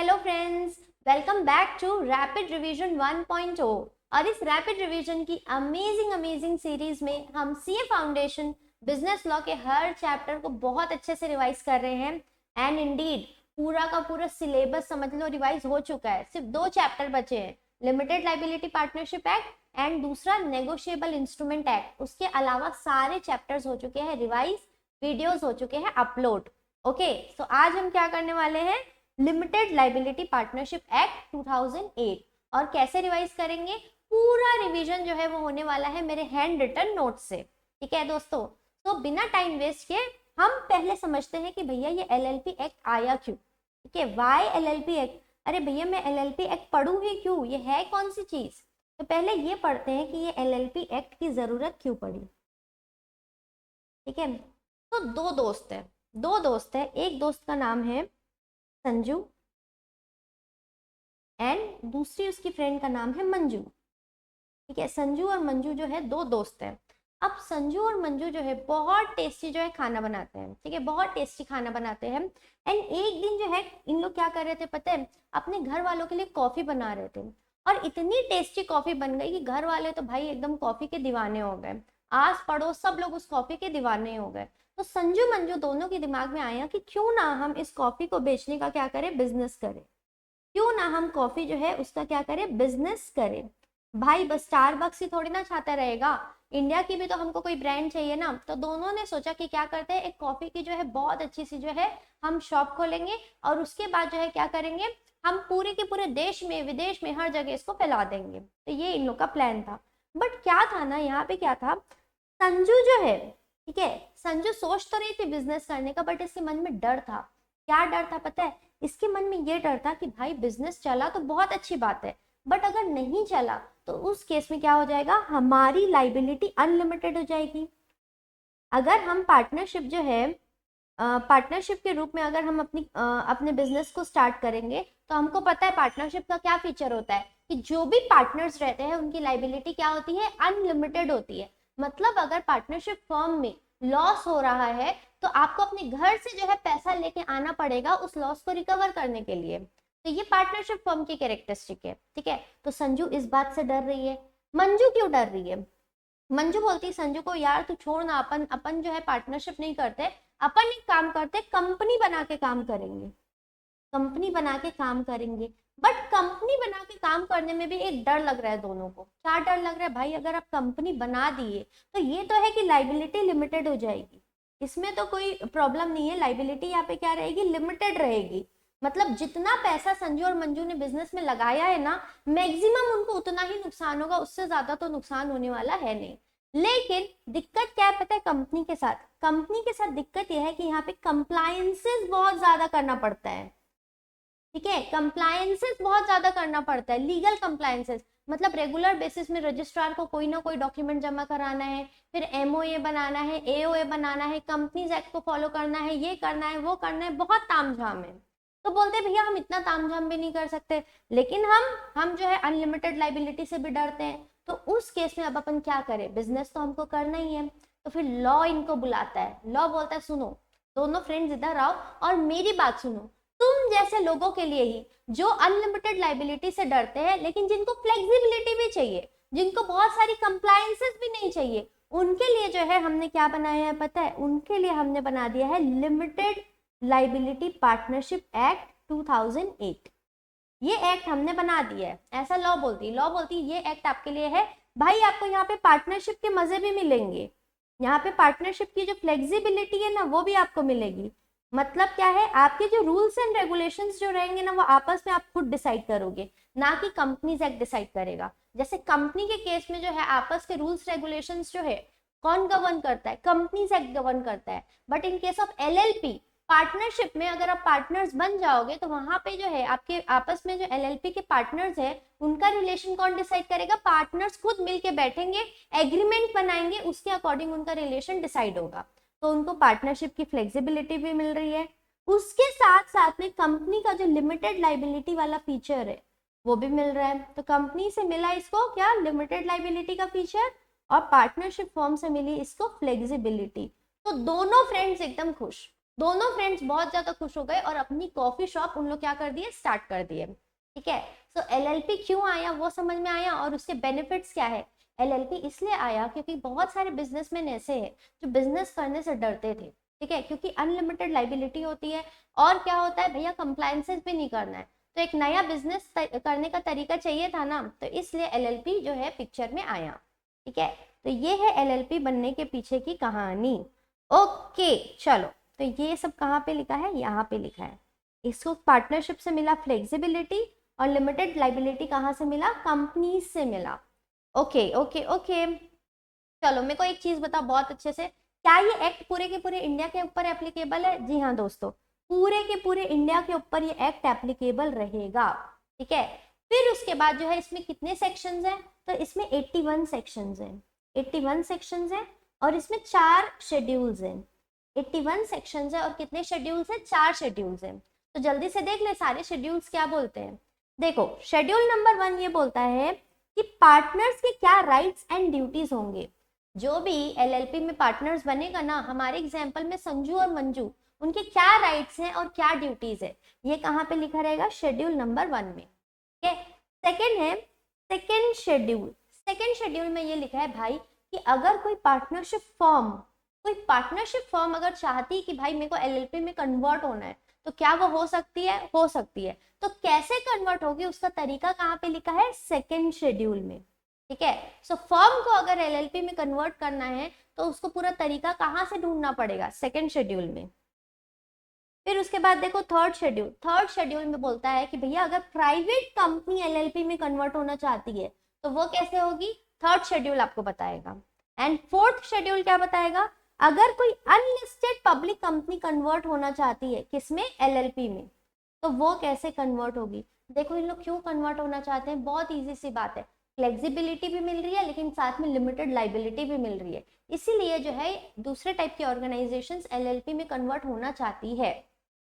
Hello friends, welcome back to rapid revision 1.0। और इस rapid revision की अमेजिंग सीरीज में हम सीए फाउंडेशन बिजनेस लॉ के हर चैप्टर को बहुत अच्छे से रिवाइज कर रहे हैं। एंड इंडीड पूरा का पूरा सिलेबस समझ लो रिवाइज हो चुका है। सिर्फ 2 चैप्टर बचे हैं, limited liability partnership act and दूसरा नेगोशिएबल इंस्ट्रूमेंट एक्ट। उसके अलावा सारे चैप्टर्स हो चुके हैं रिवाइज, वीडियोज हो चुके हैं अपलोड। ओके, सो आज हम क्या करने वाले हैं, लिमिटेड लाइबिलिटी पार्टनरशिप एक्ट 2008। और कैसे रिवाइज करेंगे, पूरा रिवीजन जो है वो होने वाला है मेरे हैंड रिटन नोट से। ठीक है दोस्तों, तो बिना टाइम वेस्ट किए हम पहले समझते हैं कि भैया ये एलएलपी एक्ट आया क्यों। ठीक है, वाई एलएलपी एक्ट। अरे भैया मैं एलएलपी एक्ट पढ़ूं ही क्यों, ये है कौन सी चीज। तो पहले ये पढ़ते हैं कि ये एलएलपी एक्ट की जरूरत क्यों पड़ी। ठीक है, तो दो दोस्त है। एक दोस्त का नाम है संजू एंड दूसरी उसकी फ्रेंड का नाम है मंजू। ठीक है, संजू और मंजू जो है 2 दोस्त हैं। अब संजू और मंजू जो है बहुत टेस्टी जो है खाना बनाते हैं। ठीक है, बहुत टेस्टी खाना बनाते हैं। एंड एक दिन जो है इन लोग क्या कर रहे थे पता है, अपने घर वालों के लिए कॉफी बना रहे थे। और इतनी टेस्टी कॉफी बन गई कि घर वाले तो भाई एकदम कॉफी के दीवाने हो गए। आस पड़ोस सब लोग उस कॉफी के दीवाने हो गए। तो संजू मंजू दोनों के दिमाग में आया कि क्यों ना हम इस कॉफी को बेचने का क्या करें, बिजनेस करें। क्यों ना हम कॉफी जो है उसका क्या करें, बिजनेस करें। भाई बस स्टारबक्स ही थोड़ी ना छाता रहेगा, इंडिया की भी तो हमको कोई ब्रांड चाहिए ना। तो दोनों ने सोचा कि क्या करते हैं, एक कॉफी की जो है बहुत अच्छी सी जो है हम शॉप खोलेंगे और उसके बाद जो है क्या करेंगे, हम पूरे के पूरे देश में विदेश में हर जगह इसको फैला देंगे। तो ये इन लोग का प्लान था। बट क्या था ना, यहाँ पे क्या था, संजू जो है, ठीक है, संजू सोच तो रही थी बिजनेस करने का, बट इसके मन में डर था। क्या डर था पता है, इसके मन में ये डर था कि भाई बिजनेस चला तो बहुत अच्छी बात है, बट अगर नहीं चला तो उस केस में क्या हो जाएगा, हमारी लाइबिलिटी अनलिमिटेड हो जाएगी। अगर हम पार्टनरशिप जो है, पार्टनरशिप के रूप में अगर हम अपने बिजनेस को स्टार्ट करेंगे, तो हमको पता है पार्टनरशिप का क्या फीचर होता है कि जो भी पार्टनर्स रहते हैं उनकी लाइबिलिटी क्या होती है, अनलिमिटेड होती है। मतलब अगर पार्टनरशिप फर्म में लॉस हो रहा है तो आपको अपने घर से जो है पैसा लेके आना पड़ेगा उस लॉस को रिकवर करने के लिए। तो ये पार्टनरशिप फर्म की कैरेक्टरिस्टिक है। ठीक है, तो संजू इस बात से डर रही है। मंजू क्यों डर रही है, मंजू बोलती है संजू को, यार तू छोड़ ना, अपन अपन जो है पार्टनरशिप नहीं करते, अपन एक काम करते, कंपनी बना के काम करेंगे। कंपनी बना के काम करेंगे, बट कंपनी बना के काम करने में भी एक डर लग रहा है दोनों को। क्या डर लग रहा है भाई, अगर आप कंपनी बना दिए तो ये तो है कि लाइबिलिटी लिमिटेड हो जाएगी, इसमें तो कोई प्रॉब्लम नहीं है। लाइबिलिटी यहाँ पे क्या रहेगी, लिमिटेड रहेगी। मतलब जितना पैसा संजू और मंजू ने बिजनेस में लगाया है ना, मैक्सिमम उनको उतना ही नुकसान होगा, उससे ज्यादा तो नुकसान होने वाला है नहीं। लेकिन दिक्कत क्या है पता है, कंपनी के साथ दिक्कत यह है कि यहाँ पे कंप्लायंसेस बहुत ज्यादा करना पड़ता है। ठीक है, कंप्लायंसेस बहुत ज्यादा करना पड़ता है, लीगल कंप्लायंसेस। मतलब रेगुलर बेसिस में रजिस्ट्रार को कोई ना कोई डॉक्यूमेंट जमा कराना है, फिर एमओए बनाना है, एओए बनाना है, कंपनीज एक्ट को फॉलो करना है, ये करना है, वो करना है, बहुत तामझाम है। तो बोलते हैं भैया हम इतना तामझाम भी नहीं कर सकते, लेकिन हम जो है अनलिमिटेड लाइबिलिटी से भी डरते हैं। तो उस केस में अब अपन क्या करें, बिजनेस तो हमको करना ही है। तो फिर लॉ इनको बुलाता है, लॉ बोलता है सुनो दोनों फ्रेंड्स इधर आओ और मेरी बात सुनो। तुम जैसे लोगों के लिए ही जो अनलिमिटेड लाइबिलिटी से डरते हैं लेकिन जिनको फ्लेक्सिबिलिटी भी चाहिए, जिनको बहुत सारी कंप्लायंसेस भी नहीं चाहिए, उनके लिए जो है हमने क्या बनाया है पता है, उनके लिए हमने बना दिया है लिमिटेड लाइबिलिटी पार्टनरशिप एक्ट 2008। ये एक्ट हमने बना दिया है, ऐसा लॉ बोलती है ये एक्ट आपके लिए है। भाई आपको यहाँ पे पार्टनरशिप के मजे भी मिलेंगे, यहाँ पे पार्टनरशिप की जो फ्लेक्सिबिलिटी है ना वो भी आपको मिलेगी। मतलब क्या है, आपके जो रूल्स एंड रेगुलेशंस जो रहेंगे ना वो आपस में आप खुद डिसाइड करोगे, ना कि कंपनीज एक्ट डिसाइड करेगा। जैसे कंपनी के केस में जो है आपस के रूल्स रेगुलेशंस जो है कौन गवर्न करता है, कंपनीज एक्ट गवर्न करता है। But in case of LLP partnership में अगर आप पार्टनर्स बन जाओगे तो वहां पे जो है आपके आपस में जो एलएलपी के पार्टनर्स है उनका रिलेशन कौन डिसाइड करेगा, पार्टनर्स खुद मिलके बैठेंगे, एग्रीमेंट बनाएंगे, उसके अकॉर्डिंग उनका रिलेशन डिसाइड होगा। तो उनको पार्टनरशिप की फ्लेक्सिबिलिटी भी मिल रही है, उसके साथ साथ में कंपनी का जो लिमिटेड लाइबिलिटी वाला फीचर है वो भी मिल रहा है। तो कंपनी से मिला इसको क्या, लिमिटेड लाइबिलिटी का फीचर, और पार्टनरशिप फॉर्म से मिली इसको फ्लेक्सिबिलिटी। तो दोनों फ्रेंड्स एकदम खुश। दोनों फ्रेंड्स बहुत ज्यादा खुश हो गए और अपनी कॉफी शॉप उन लोग क्या कर दिए, स्टार्ट कर दिए। ठीक है, सो एलएलपी क्यों आया वो समझ में आया, और उसके बेनिफिट्स क्या है। एलएलपी इसलिए आया क्योंकि बहुत सारे बिजनेसमैन ऐसे हैं जो बिजनेस करने से डरते थे। ठीक है, क्योंकि अनलिमिटेड लाइबिलिटी होती है, और क्या होता है भैया, कंप्लायंसेस भी नहीं करना है, तो एक नया बिजनेस करने का तरीका चाहिए था ना, तो इसलिए एलएलपी जो है पिक्चर में आया। ठीक है, तो ये है एलएलपी बनने के पीछे की कहानी। ओके चलो, तो ये सब कहाँ पे लिखा है, यहाँ पे लिखा है। इसको पार्टनरशिप से मिला फ्लेक्सिबिलिटी, और लिमिटेड लाइबिलिटी कहाँ से मिला, कंपनीज से मिला। ओके ओके ओके, चलो मेरे को एक चीज बताओ बहुत अच्छे से, क्या ये एक्ट पूरे के पूरे इंडिया के ऊपर एप्लीकेबल है। जी हाँ दोस्तों, पूरे के पूरे इंडिया के ऊपर ये एक्ट एप्लीकेबल रहेगा। ठीक है, फिर उसके बाद जो है इसमें कितने सेक्शंस हैं, तो इसमें 81 सेक्शंस हैं, 81 सेक्शंस हैं, और इसमें 4 शेड्यूल्स हैं। 81 सेक्शंस है और कितने शेड्यूल्स हैं, 4 शेड्यूल्स हैं। तो जल्दी से देख ले सारे शेड्यूल्स क्या बोलते हैं। देखो शेड्यूल नंबर 1 ये बोलता है कि पार्टनर्स के क्या राइट्स एंड ड्यूटीज होंगे। जो भी एलएलपी में पार्टनर्स बनेगा ना, हमारे एग्जाम्पल में संजू और मंजू, उनके क्या राइट्स हैं और क्या ड्यूटीज है, ये कहाँ पे लिखा रहेगा, शेड्यूल नंबर 1 में। ठीक है, सेकेंड है सेकेंड शेड्यूल। सेकेंड शेड्यूल में ये लिखा है भाई कि अगर कोई पार्टनरशिप फॉर्म अगर चाहती है कि भाई मेरे को एलएलपी में कन्वर्ट होना है, तो क्या वो हो सकती है, हो सकती है। तो कैसे कन्वर्ट होगी उसका तरीका कहाँ पे लिखा है, सेकेंड शेड्यूल में। ठीक है, सो फर्म को अगर एलएलपी में कन्वर्ट करना है तो उसको पूरा तरीका कहाँ से ढूंढना पड़ेगा, सेकेंड शेड्यूल में। फिर उसके बाद देखो थर्ड शेड्यूल में बोलता है कि भैया अगर प्राइवेट कंपनी एलएलपी में कन्वर्ट होना चाहती है तो वो कैसे होगी, थर्ड शेड्यूल आपको बताएगा। एंड फोर्थ शेड्यूल क्या बताएगा, अगर कोई अनलिस्टेड पब्लिक कंपनी कन्वर्ट होना चाहती है किसमें, एलएलपी में, तो वो कैसे कन्वर्ट होगी। देखो इन लोग क्यों कन्वर्ट होना चाहते हैं, बहुत ईजी सी बात है, फ्लेक्सिबिलिटी भी मिल रही है लेकिन साथ में लिमिटेड लाइबिलिटी भी मिल रही है, इसीलिए जो है दूसरे टाइप की ऑर्गेनाइजेशंस एलएलपी में कन्वर्ट होना चाहती है।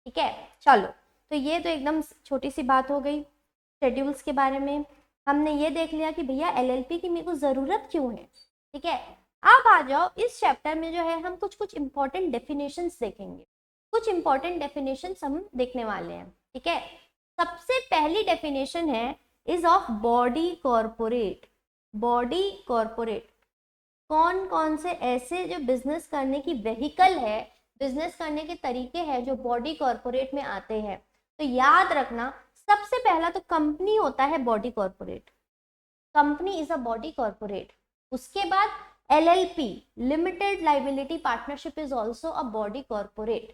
ठीक है, चलो तो ये तो एकदम छोटी सी बात हो गई शेड्यूल्स के बारे में। हमने ये देख लिया कि भैया एलएलपी की मेरे को ज़रूरत क्यों है। ठीक है, अब आ जाओ इस चैप्टर में जो है हम कुछ इंपॉर्टेंट डेफिनेशंस देखेंगे, कुछ इंपॉर्टेंट डेफिनेशंस हम देखने वाले हैं। ठीक है, सबसे पहली डेफिनेशन है is of body corporate. Body corporate कौन कौन से ऐसे जो बिजनेस करने की व्हीकल है, बिजनेस करने के तरीके हैं जो बॉडी कॉरपोरेट में आते हैं। तो याद रखना सबसे पहला तो कंपनी होता है body corporate, company is a body corporate. उसके बाद LLP, limited liability partnership is also a body corporate.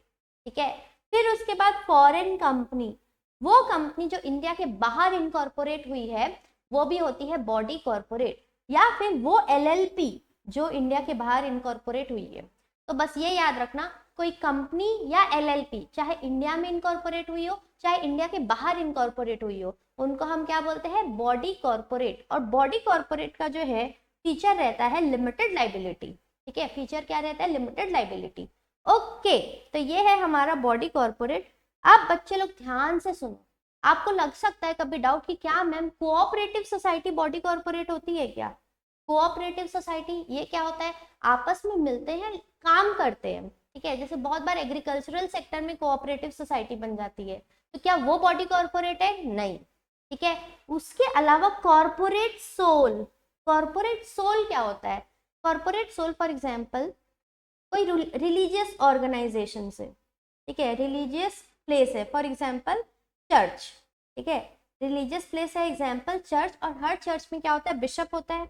ठीक है, फिर उसके बाद फॉरेन कंपनी, वो कंपनी जो इंडिया के बाहर इनकॉर्पोरेट हुई है वो भी होती है बॉडी कॉरपोरेट, या फिर वो एलएलपी जो इंडिया के बाहर इनकॉर्पोरेट हुई है। तो बस ये याद रखना, कोई कंपनी या एलएलपी चाहे इंडिया में इनकॉर्पोरेट हुई हो चाहे इंडिया के बाहर इनकॉर्पोरेट हुई हो, उनको हम क्या बोलते हैं, बॉडी कॉरपोरेट। और बॉडी कॉरपोरेट का जो है फीचर रहता है लिमिटेड लाइबिलिटी। ठीक है, फीचर क्या रहता है, लिमिटेड लाइबिलिटी। ओके, तो ये है हमारा बॉडी कॉरपोरेट। अब बच्चे लोग ध्यान से सुनो, आपको लग सकता है कभी डाउट कि क्या ma'am cooperative society body corporate होती है क्या। कोऑपरेटिव सोसाइटी ये क्या होता है, आपस में मिलते हैं, काम करते हैं। ठीक है, जैसे बहुत बार एग्रीकल्चरल सेक्टर में कोऑपरेटिव सोसाइटी बन जाती है, तो क्या वो बॉडी कॉरपोरेट है, नहीं। ठीक है, उसके अलावा कॉरपोरेट सोल, कॉरपोरेट सोल क्या होता है, कॉरपोरेट सोल फॉर एग्जांपल कोई रिलीजियस ऑर्गेनाइजेशन से, ठीक है, रिलीजियस प्लेस है फॉर एग्जांपल चर्च। ठीक है, रिलीजियस प्लेस है एग्जांपल चर्च, और हर चर्च में क्या होता है, बिशप होता है।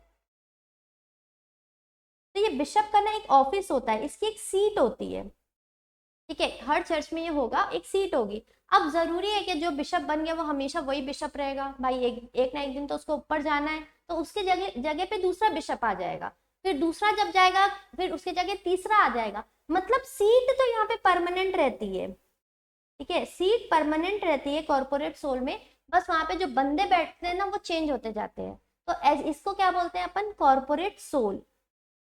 तो ये बिशप का ना एक ऑफिस होता है, इसकी एक सीट होती है। ठीक है, हर चर्च में ये होगा, एक सीट होगी। अब जरूरी है कि जो बिशप बन गया वो हमेशा वही बिशप रहेगा भाई, एक ना एक दिन तो उसको ऊपर जाना है, तो उसके जगह जगह पे दूसरा बिशप आ जाएगा, फिर दूसरा जब जाएगा फिर उसके जगह तीसरा आ जाएगा, मतलब सीट तो यहाँ पे परमानेंट रहती है। ठीक है, सीट परमानेंट रहती है कॉर्पोरेट सोल में, बस वहां पे जो बंदे बैठते हैं ना वो चेंज होते जाते हैं। तो इसको क्या बोलते हैं अपन, कॉर्पोरेट सोल।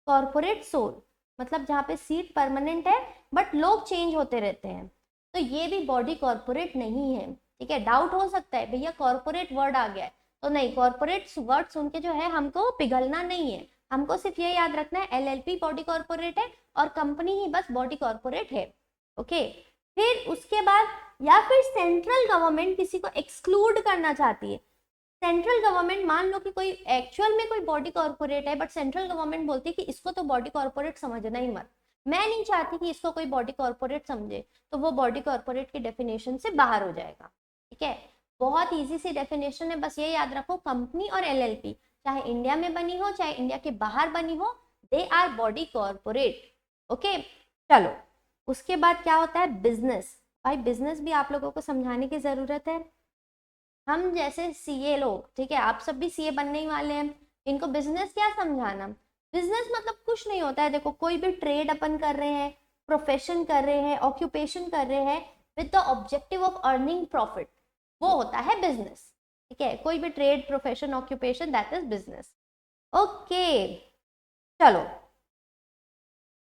कॉर्पोरेट सोल मतलब जहाँ पे सीट परमानेंट है बट लोग चेंज होते रहते हैं, तो ये भी बॉडी कॉर्पोरेट नहीं है। ठीक है, डाउट हो सकता है भैया कॉर्पोरेट वर्ड आ गया है, तो नहीं, कॉर्पोरेट वर्ड सुन के जो है हमको पिघलना नहीं है, हमको सिर्फ ये याद रखना है एलएलपी बॉडी कॉर्पोरेट है और कंपनी ही बस बॉडी कॉर्पोरेट है। ओके। फिर उसके बाद या फिर सेंट्रल गवर्नमेंट किसी को एक्सक्लूड करना चाहती है। सेंट्रल गवर्नमेंट, मान लो कि कोई एक्चुअल में कोई बॉडी कॉर्पोरेट है, बट सेंट्रल गवर्नमेंट बोलती है कि इसको तो बॉडी कॉर्पोरेट समझना ही मत, मैं नहीं चाहती कि इसको कोई बॉडी कॉर्पोरेट समझे, तो वो बॉडी कॉर्पोरेट की डेफिनेशन से बाहर हो जाएगा। ठीक है, बहुत इजी सी डेफिनेशन है, बस ये याद रखो, कंपनी और एलएलपी चाहे इंडिया में बनी हो चाहे इंडिया के बाहर बनी हो, they our body corporate. Okay, चलो उसके बाद क्या होता है, बिजनेस। भाई बिजनेस भी आप लोगों को समझाने की जरूरत है। हम जैसे सीए लोग, ठीक है, आप सब भी सीए बनने ही वाले हैं, इनको बिजनेस क्या समझाना। बिजनेस मतलब कुछ नहीं होता है, देखो कोई भी ट्रेड अपन कर रहे हैं, प्रोफेशन कर रहे हैं, ऑक्यूपेशन कर रहे हैं with the objective of earning profit, वो होता है बिजनेस। ठीक है, कोई भी trade, profession, occupation, that is business. Okay, चलो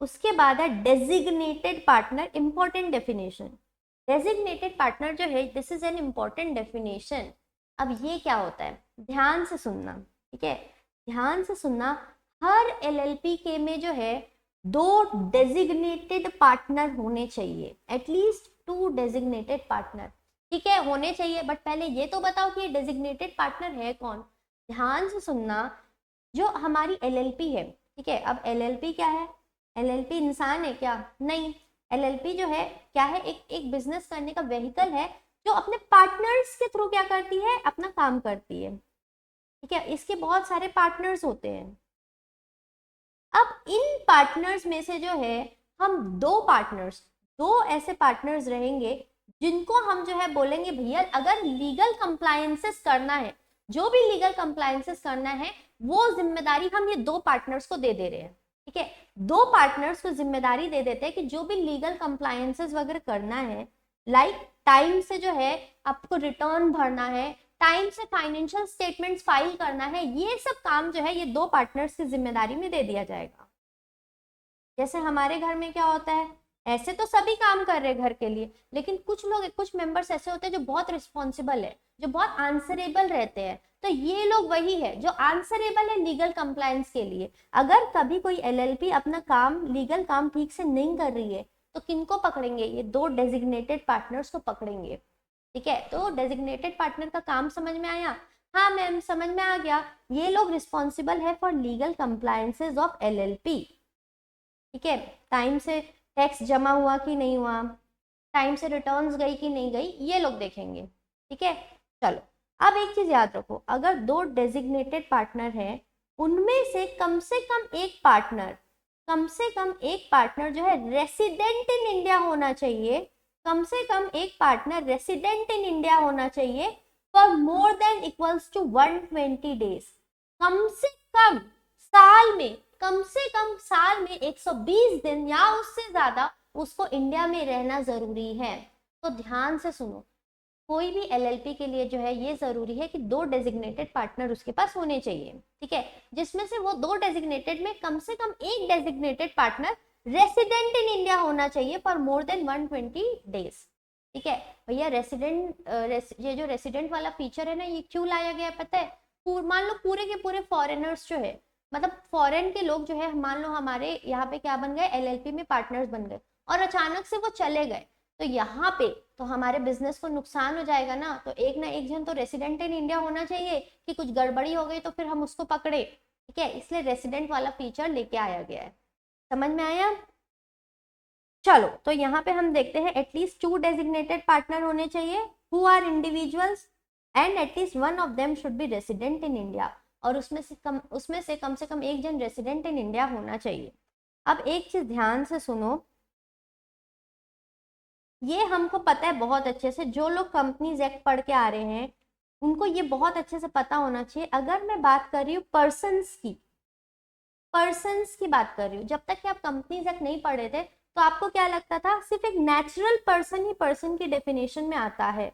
उसके बाद है designated partner, important definition. Designated partner जो है, this is an important definition. अब ये क्या होता है, ध्यान से सुनना, ठीक है, ध्यान से सुनना। हर एलएलपी के में जो है 2 डेजिग्नेटेड पार्टनर होने चाहिए, एटलीस्ट 2 डेजिग्नेटेड पार्टनर। ठीक है, होने चाहिए, बट पहले ये तो बताओ कि ये डेजिग्नेटेड पार्टनर है कौन। ध्यान से सुनना, जो हमारी एलएलपी है, ठीक है, अब एलएलपी क्या है, एलएलपी इंसान है क्या, नहीं। एलएलपी जो है क्या है, एक बिजनेस करने का व्हीकल है, जो अपने पार्टनर्स के थ्रू क्या करती है, अपना काम करती है। ठीक है, इसके बहुत सारे पार्टनर्स होते हैं। अब इन पार्टनर्स में से जो है, हम 2 ऐसे पार्टनर्स रहेंगे जिनको हम जो है बोलेंगे भैया अगर लीगल कंप्लायंसेस करना है, जो भी लीगल कंप्लायंसेस करना है, वो जिम्मेदारी हम ये 2 पार्टनर्स को दे दे रहे हैं। ठीक है, 2 पार्टनर्स को जिम्मेदारी दे देते हैं कि जो भी लीगल कंप्लायंसेस वगैरह करना है, लाइक टाइम से जो है आपको रिटर्न भरना है, टाइम से फाइनेंशियल स्टेटमेंट्स फाइल करना है, ये सब काम जो है ये 2 पार्टनर्स की जिम्मेदारी में दे दिया जाएगा। जैसे हमारे घर में क्या होता है, ऐसे तो सभी काम कर रहे हैं घर के लिए, लेकिन कुछ लोग, कुछ मेंबर्स ऐसे होते हैं जो बहुत रिस्पॉन्सिबल है, जो बहुत आंसरेबल रहते हैं, तो ये लोग वही है जो आंसरेबल है लीगल कंप्लायंस के लिए। अगर कभी कोई एलएलपी अपना काम, लीगल काम ठीक से नहीं कर रही है, तो किनको पकड़ेंगे, ये 2 डेजिग्नेटेड पार्टनर्स को पकड़ेंगे। ठीक है, तो डेजिग्नेटेड पार्टनर का काम समझ में आया। हाँ मैम समझ में आ गया, ये लोग रिस्पॉन्सिबल है for legal compliances of LLP. ठीक है, टाइम से टैक्स जमा हुआ कि नहीं हुआ, टाइम से रिटर्न्स गई कि नहीं गई, ये लोग देखेंगे। ठीक है, चलो अब एक चीज याद रखो, अगर 2 डेजिग्नेटेड पार्टनर हैं, उनमें से कम एक पार्टनर, कम से कम एक पार्टनर जो है रेसिडेंट इन इंडिया होना चाहिए, कम से कम एक पार्टनर रेसिडेंट इन इंडिया होना चाहिए for more than equals to 120 days. कम से कम साल में, कम से कम साल में 120 दिन या उससे ज्यादा उसको इंडिया में रहना जरूरी है। तो ध्यान से सुनो, कोई भी एलएलपी के लिए जो है ये जरूरी है कि 2 डेजिग्नेटेड पार्टनर उसके पास होने चाहिए। ठीक है, जिसमें से वो 2 डेजिग्नेटेड में कम से कम एक designated partner resident in India होना चाहिए फॉर मोर देन 120 डेज। ठीक है भैया, ये जो रेसिडेंट वाला फीचर है ना, ये क्यों लाया गया पता है, मान लो पूरे के पूरे फॉरेनर्स जो है, मतलब फॉरेन के लोग जो है, मान लो हमारे यहाँ पे क्या बन गए, एलएलपी में पार्टनर्स बन गए, और अचानक से वो चले गए, तो यहाँ पे तो हमारे बिजनेस को नुकसान हो जाएगा ना, तो एक ना एक जन तो रेसिडेंट इन इंडिया होना चाहिए कि कुछ गड़बड़ी हो गई तो फिर हम उसको पकड़े। ठीक है, इसलिए रेसिडेंट वाला फीचर लेके आया गया है। समझ में आया? चलो तो यहाँ पे हम देखते हैं एटलीस्ट 2 डेजिग्नेटेड पार्टनर होने चाहिए who are individuals and at least one of them should be resident in India, और उसमें से कम एक जन रेसिडेंट इन इंडिया होना चाहिए। अब एक चीज ध्यान से सुनो, ये हमको पता है बहुत अच्छे से, जो लोग कंपनीज एक्ट पढ़ के आ रहे हैं उनको ये बहुत अच्छे से पता होना चाहिए। अगर मैं बात कर रही हूँ पर्सन्स की बात कर रही हूँ, जब तक कि आप कंपनीज एक्ट नहीं पढ़े थे तो आपको क्या लगता था, सिर्फ एक नेचुरल पर्सन ही पर्सन की डेफिनेशन में आता है,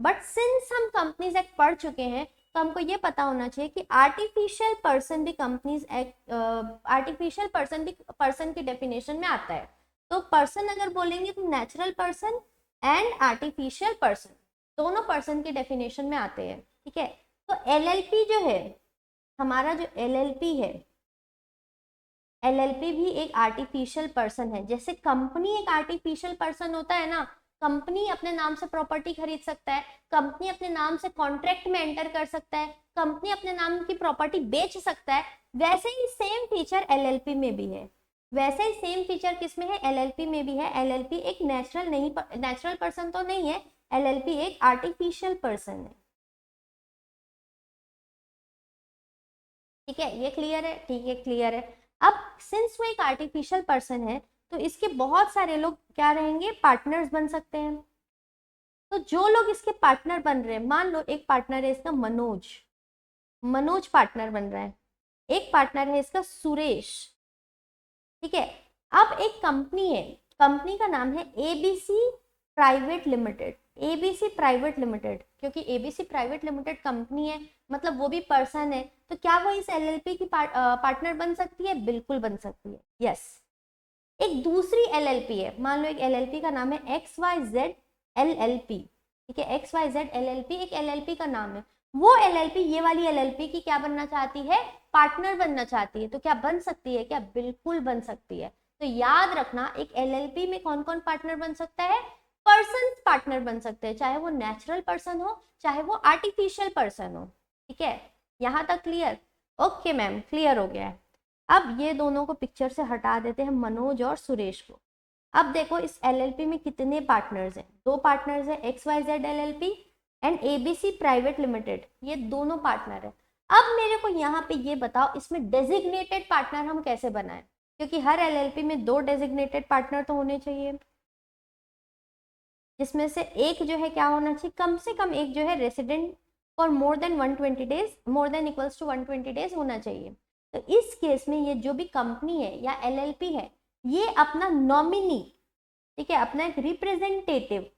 बट सिंस हम कंपनीज एक्ट पढ़ चुके हैं तो हमको ये पता होना चाहिए कि आर्टिफिशियल पर्सन भी कंपनीज एक्ट, आर्टिफिशियल पर्सन भी पर्सन की डेफिनेशन में आता है। तो पर्सन अगर बोलेंगे तो natural person and artificial person दोनों पर्सन की डेफिनेशन में आते हैं। ठीक है, तो एलएलपी जो है, हमारा जो एलएलपी है, LLP भी एक आर्टिफिशियल पर्सन है। जैसे कंपनी एक आर्टिफिशियल पर्सन होता है ना, कंपनी अपने नाम से प्रॉपर्टी खरीद सकता है, कंपनी अपने नाम से कॉन्ट्रैक्ट में एंटर कर सकता है, कंपनी अपने नाम की प्रॉपर्टी बेच सकता है, वैसे ही सेम फीचर LLP में भी है। वैसे ही सेम फीचर किसमें है? LLP में भी है। LLP एक नेचुरल पर्सन तो नहीं है, LLP एक आर्टिफिशियल पर्सन है। ठीक है, ये क्लियर है? ठीक है, क्लियर है। अब सिंस वो एक आर्टिफिशियल पर्सन है तो इसके बहुत सारे लोग क्या रहेंगे? पार्टनर्स बन सकते हैं। तो जो लोग इसके पार्टनर बन रहे हैं, मान लो एक पार्टनर है इसका मनोज, मनोज पार्टनर बन रहा है, एक पार्टनर है इसका सुरेश। ठीक है, अब एक कंपनी है, कंपनी का नाम है ABC private limited. ABC private limited, क्योंकि ABC प्राइवेट लिमिटेड कंपनी है मतलब वो भी पर्सन है, तो क्या वो इस LLP की पार्टनर बन सकती है? बिल्कुल बन सकती है, यस। एक दूसरी LLP है, मान लो एक LLP का नाम है XYZ LLP। ठीक है, XYZ LLP एक LLP का नाम है। वो LLP ये वाली LLP की क्या बनना चाहती है? पार्टनर बनना चाहती है। तो क्या बन सकती है? क्या बिल्कुल बन सकती है। तो याद रखना, एक LLP में कौन कौन पार्टनर बन सकता है? पर्सन पार्टनर बन सकते हैं, चाहे वो नेचुरल पर्सन हो चाहे वो आर्टिफिशियल पर्सन हो। ठीक है, यहाँ तक क्लियर? ओके मैम, क्लियर हो गया है। अब ये दोनों को पिक्चर से हटा देते हैं, मनोज और सुरेश को। अब देखो इस LLP में कितने पार्टनर्स हैं? दो पार्टनर्स हैं, XYZ LLP and ABC private limited, ये दोनों पार्टनर है। अब मेरे को यहाँ पे ये बताओ, इसमें डेजिग्नेटेड पार्टनर हम कैसे बनाएं? क्योंकि हर LLP में दो डेजिग्नेटेड पार्टनर तो होने चाहिए, जिसमें से एक जो है क्या होना चाहिए? कम से कम एक जो है resident for more than 120 days, more than equals to 120 days होना चाहिए। तो इस केस में ये जो भी कंपनी है या LLP है, ये अपना नॉमिनी, ठीक है, अपना एक रिप्रेजेंटेटिव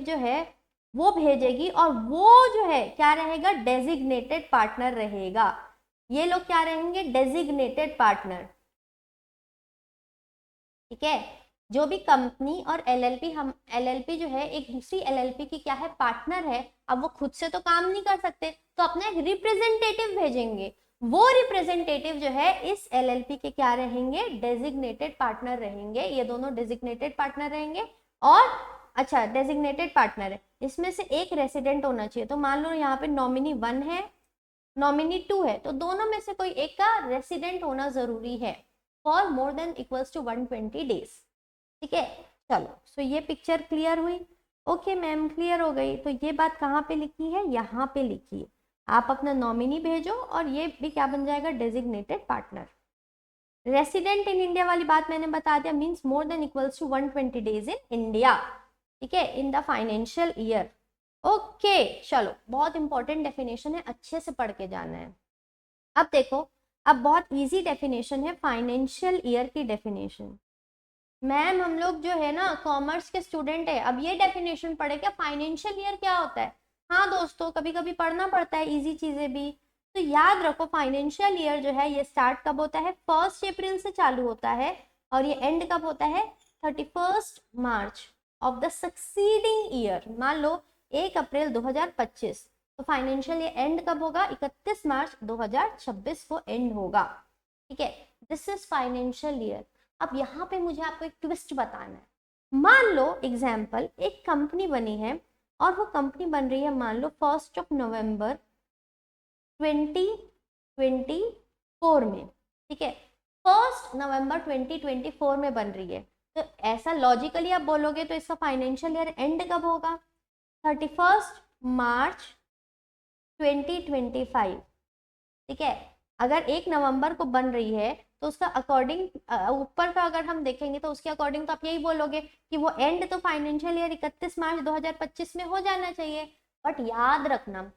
जो है वो भेजेगी, और वो जो है क्या रहेगा? डेजिग्नेटेड पार्टनर रहेगा। ये लोग क्या रहेंगे? Designated partner. ठीक है, जो भी कंपनी और LLP जो है एक दूसरी LLP की क्या है? पार्टनर है। अब वो खुद से तो काम नहीं कर सकते, तो अपना एक रिप्रेजेंटेटिव भेजेंगे। वो रिप्रेजेंटेटिव जो है इस LLP के क्या रहेंगे? डेजिग्नेटेड पार्टनर रहेंगे। ये दोनों डेजिग्नेटेड पार्टनर रहेंगे। और अच्छा, डेजिग्नेटेड पार्टनर है, इसमें से एक रेसिडेंट होना चाहिए। तो मान लो यहाँ पे नॉमिनी 1 है, नॉमिनी 2 है, तो दोनों में से कोई एक का रेसिडेंट होना जरूरी है for more than equals to 120 days. ठीक है, चलो, सो ये पिक्चर क्लियर हुई? ओके मैम, क्लियर हो गई। तो ये बात कहाँ पे लिखी है? यहाँ पे लिखी है। आप अपना नॉमिनी भेजो और ये भी क्या बन जाएगा? Designated partner. Resident in India वाली बात मैंने बता दिया, means more than equals to 120 days in India. ठीक है, in the financial year. Okay, चलो, बहुत इंपॉर्टेंट डेफिनेशन है, अच्छे से पढ़ के जाना है। अब देखो, अब बहुत इजी डेफिनेशन है फाइनेंशियल ईयर की डेफिनेशन। मैम हम लोग जो है ना कॉमर्स के स्टूडेंट है, अब ये डेफिनेशन पढ़े क्या? फाइनेंशियल ईयर क्या होता है? हाँ दोस्तों, कभी कभी पढ़ना पड़ता है इजी चीजें भी। तो याद रखो, फाइनेंशियल ईयर जो है ये स्टार्ट कब होता है? 1 अप्रैल से चालू होता है, और ये एंड कब होता है? 31 मार्च ऑफ द सक्सीडिंग ईयर। मान लो 1 अप्रैल 2025, तो फाइनेंशियल ईयर एंड कब होगा? 31 मार्च 2026 को एंड होगा। ठीक है, दिस इज फाइनेंशियल ईयर। अब यहाँ पे मुझे आपको एक ट्विस्ट बताना है। मान लो एग्जाम्पल, एक कंपनी बनी है और वो कंपनी बन रही है मान लो 1 नवंबर 2024 में। ठीक है, 1 नवंबर 2024 में बन रही है, तो ऐसा लॉजिकली आप बोलोगे तो इसका फाइनेंशियल ईयर एंड कब होगा? 31 मार्च 2025। ठीक है, अगर 1 नवंबर को बन रही है तो उसका अकॉर्डिंग ऊपर का अगर हम देखेंगे तो उसके अकॉर्डिंग तो आप यही बोलोगे कि वो एंड तो फाइनेंशियल ईयर 31 मार्च 2025 में हो जाना चाहिए। बट याद रखना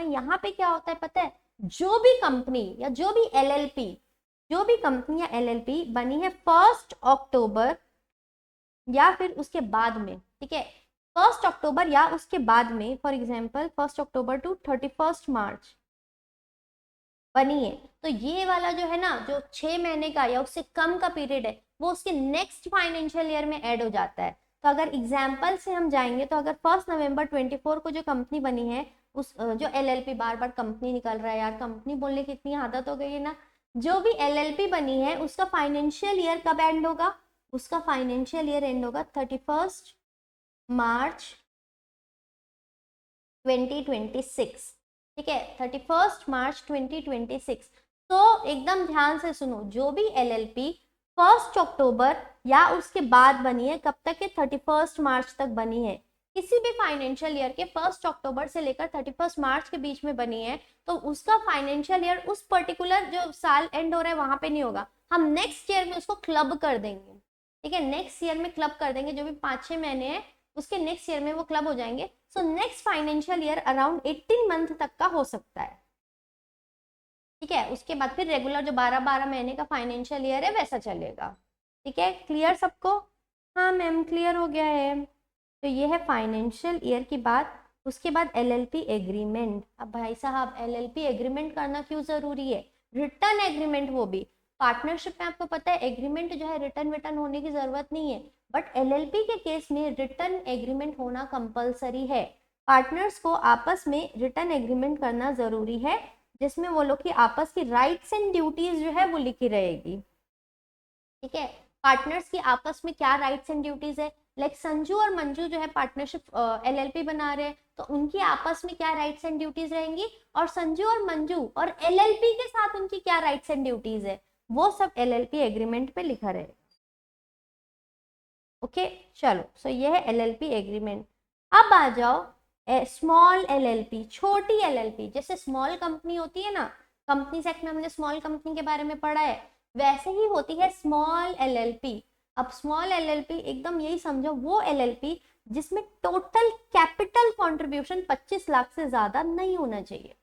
यहाँ पे क्या होता है पता है? जो भी कंपनी या जो भी कंपनी या LLP बनी है 1 अक्टूबर या फिर उसके बाद में, ठीक है, 1 अक्टूबर या उसके बाद में, फॉर एग्जाम्पल 1 अक्टूबर टू 31 मार्च बनी है, तो ये वाला जो है ना, जो 6 महीने का या उससे कम का पीरियड है, वो उसके नेक्स्ट फाइनेंशियल ईयर में ऐड हो जाता है। तो अगर एग्जाम्पल से हम जाएंगे तो अगर 1 नवंबर 24 को जो कंपनी बनी है, उस जो LLP, बार बार कंपनी निकल रहा है यार, कंपनी बोलने की इतनी आदत हो गई है ना, जो भी LLP बनी है उसका फाइनेंशियल ईयर कब एंड होगा? उसका फाइनेंशियल ईयर एंड होगा 31 मार्च 2026। ठीक है, 31 मार्च 2026। तो एकदम ध्यान से सुनो, जो भी LLP 1 अक्टूबर या उसके बाद बनी है, कब तक है? 31 मार्च तक बनी है। किसी भी फाइनेंशियल ईयर के 1 अक्टूबर से लेकर 31 मार्च के बीच में बनी है, तो उसका फाइनेंशियल ईयर उस पर्टिकुलर जो साल एंड हो रहा है वहां पे नहीं होगा, हम नेक्स्ट ईयर में उसको क्लब कर देंगे। ठीक है, नेक्स्ट ईयर में क्लब कर देंगे, जो भी 5-6 महीने हैं उसके नेक्स्ट ईयर में वो क्लब हो जाएंगे। So next financial year around 18 month तक का हो सकता है। ठीक है, उसके बाद फिर रेगुलर जो 12-12 महीने का फाइनेंशियल ईयर है वैसा चलेगा। ठीक है, क्लियर सबको? हाँ मैम क्लियर हो गया है। तो ये है फाइनेंशियल ईयर की बात। उसके बाद LLP एग्रीमेंट। अब भाई साहब LLP एग्रीमेंट करना क्यों जरूरी है? रिटर्न एग्रीमेंट, वो भी पार्टनरशिप में आपको पता है एग्रीमेंट जो है रिटर्न होने की जरूरत नहीं है, बट LLP के केस में रिटर्न एग्रीमेंट होना कंपलसरी है। पार्टनर्स को आपस में रिटर्न एग्रीमेंट करना जरूरी है, जिसमें वो लोग की आपस की राइट्स एंड ड्यूटीज जो है वो लिखी रहेगी। ठीक है, पार्टनर्स की आपस में क्या राइट्स एंड ड्यूटीज है, लाइक संजू और मंजू जो है पार्टनरशिप LLP बना रहे हैं, तो उनकी आपस में क्या राइट्स एंड ड्यूटीज रहेंगी, और संजू और मंजू और LLP के साथ उनकी क्या राइट्स एंड ड्यूटीज है, वो सब LLP एग्रीमेंट पे लिखा रहेगा। ओके चलो, सो ये है LLP एग्रीमेंट। अब आ जाओ स्मॉल LLP, छोटी LLP। जैसे स्मॉल कंपनी होती है ना, कंपनीज एक्ट में हमने स्मॉल कंपनी के बारे में पढ़ा है, वैसे ही होती है स्मॉल LLP। अब स्मॉल LLP एकदम यही समझो, वो LLP जिसमें टोटल कैपिटल कंट्रीब्यूशन 25 लाख से ज्यादा नहीं होना चाहिए।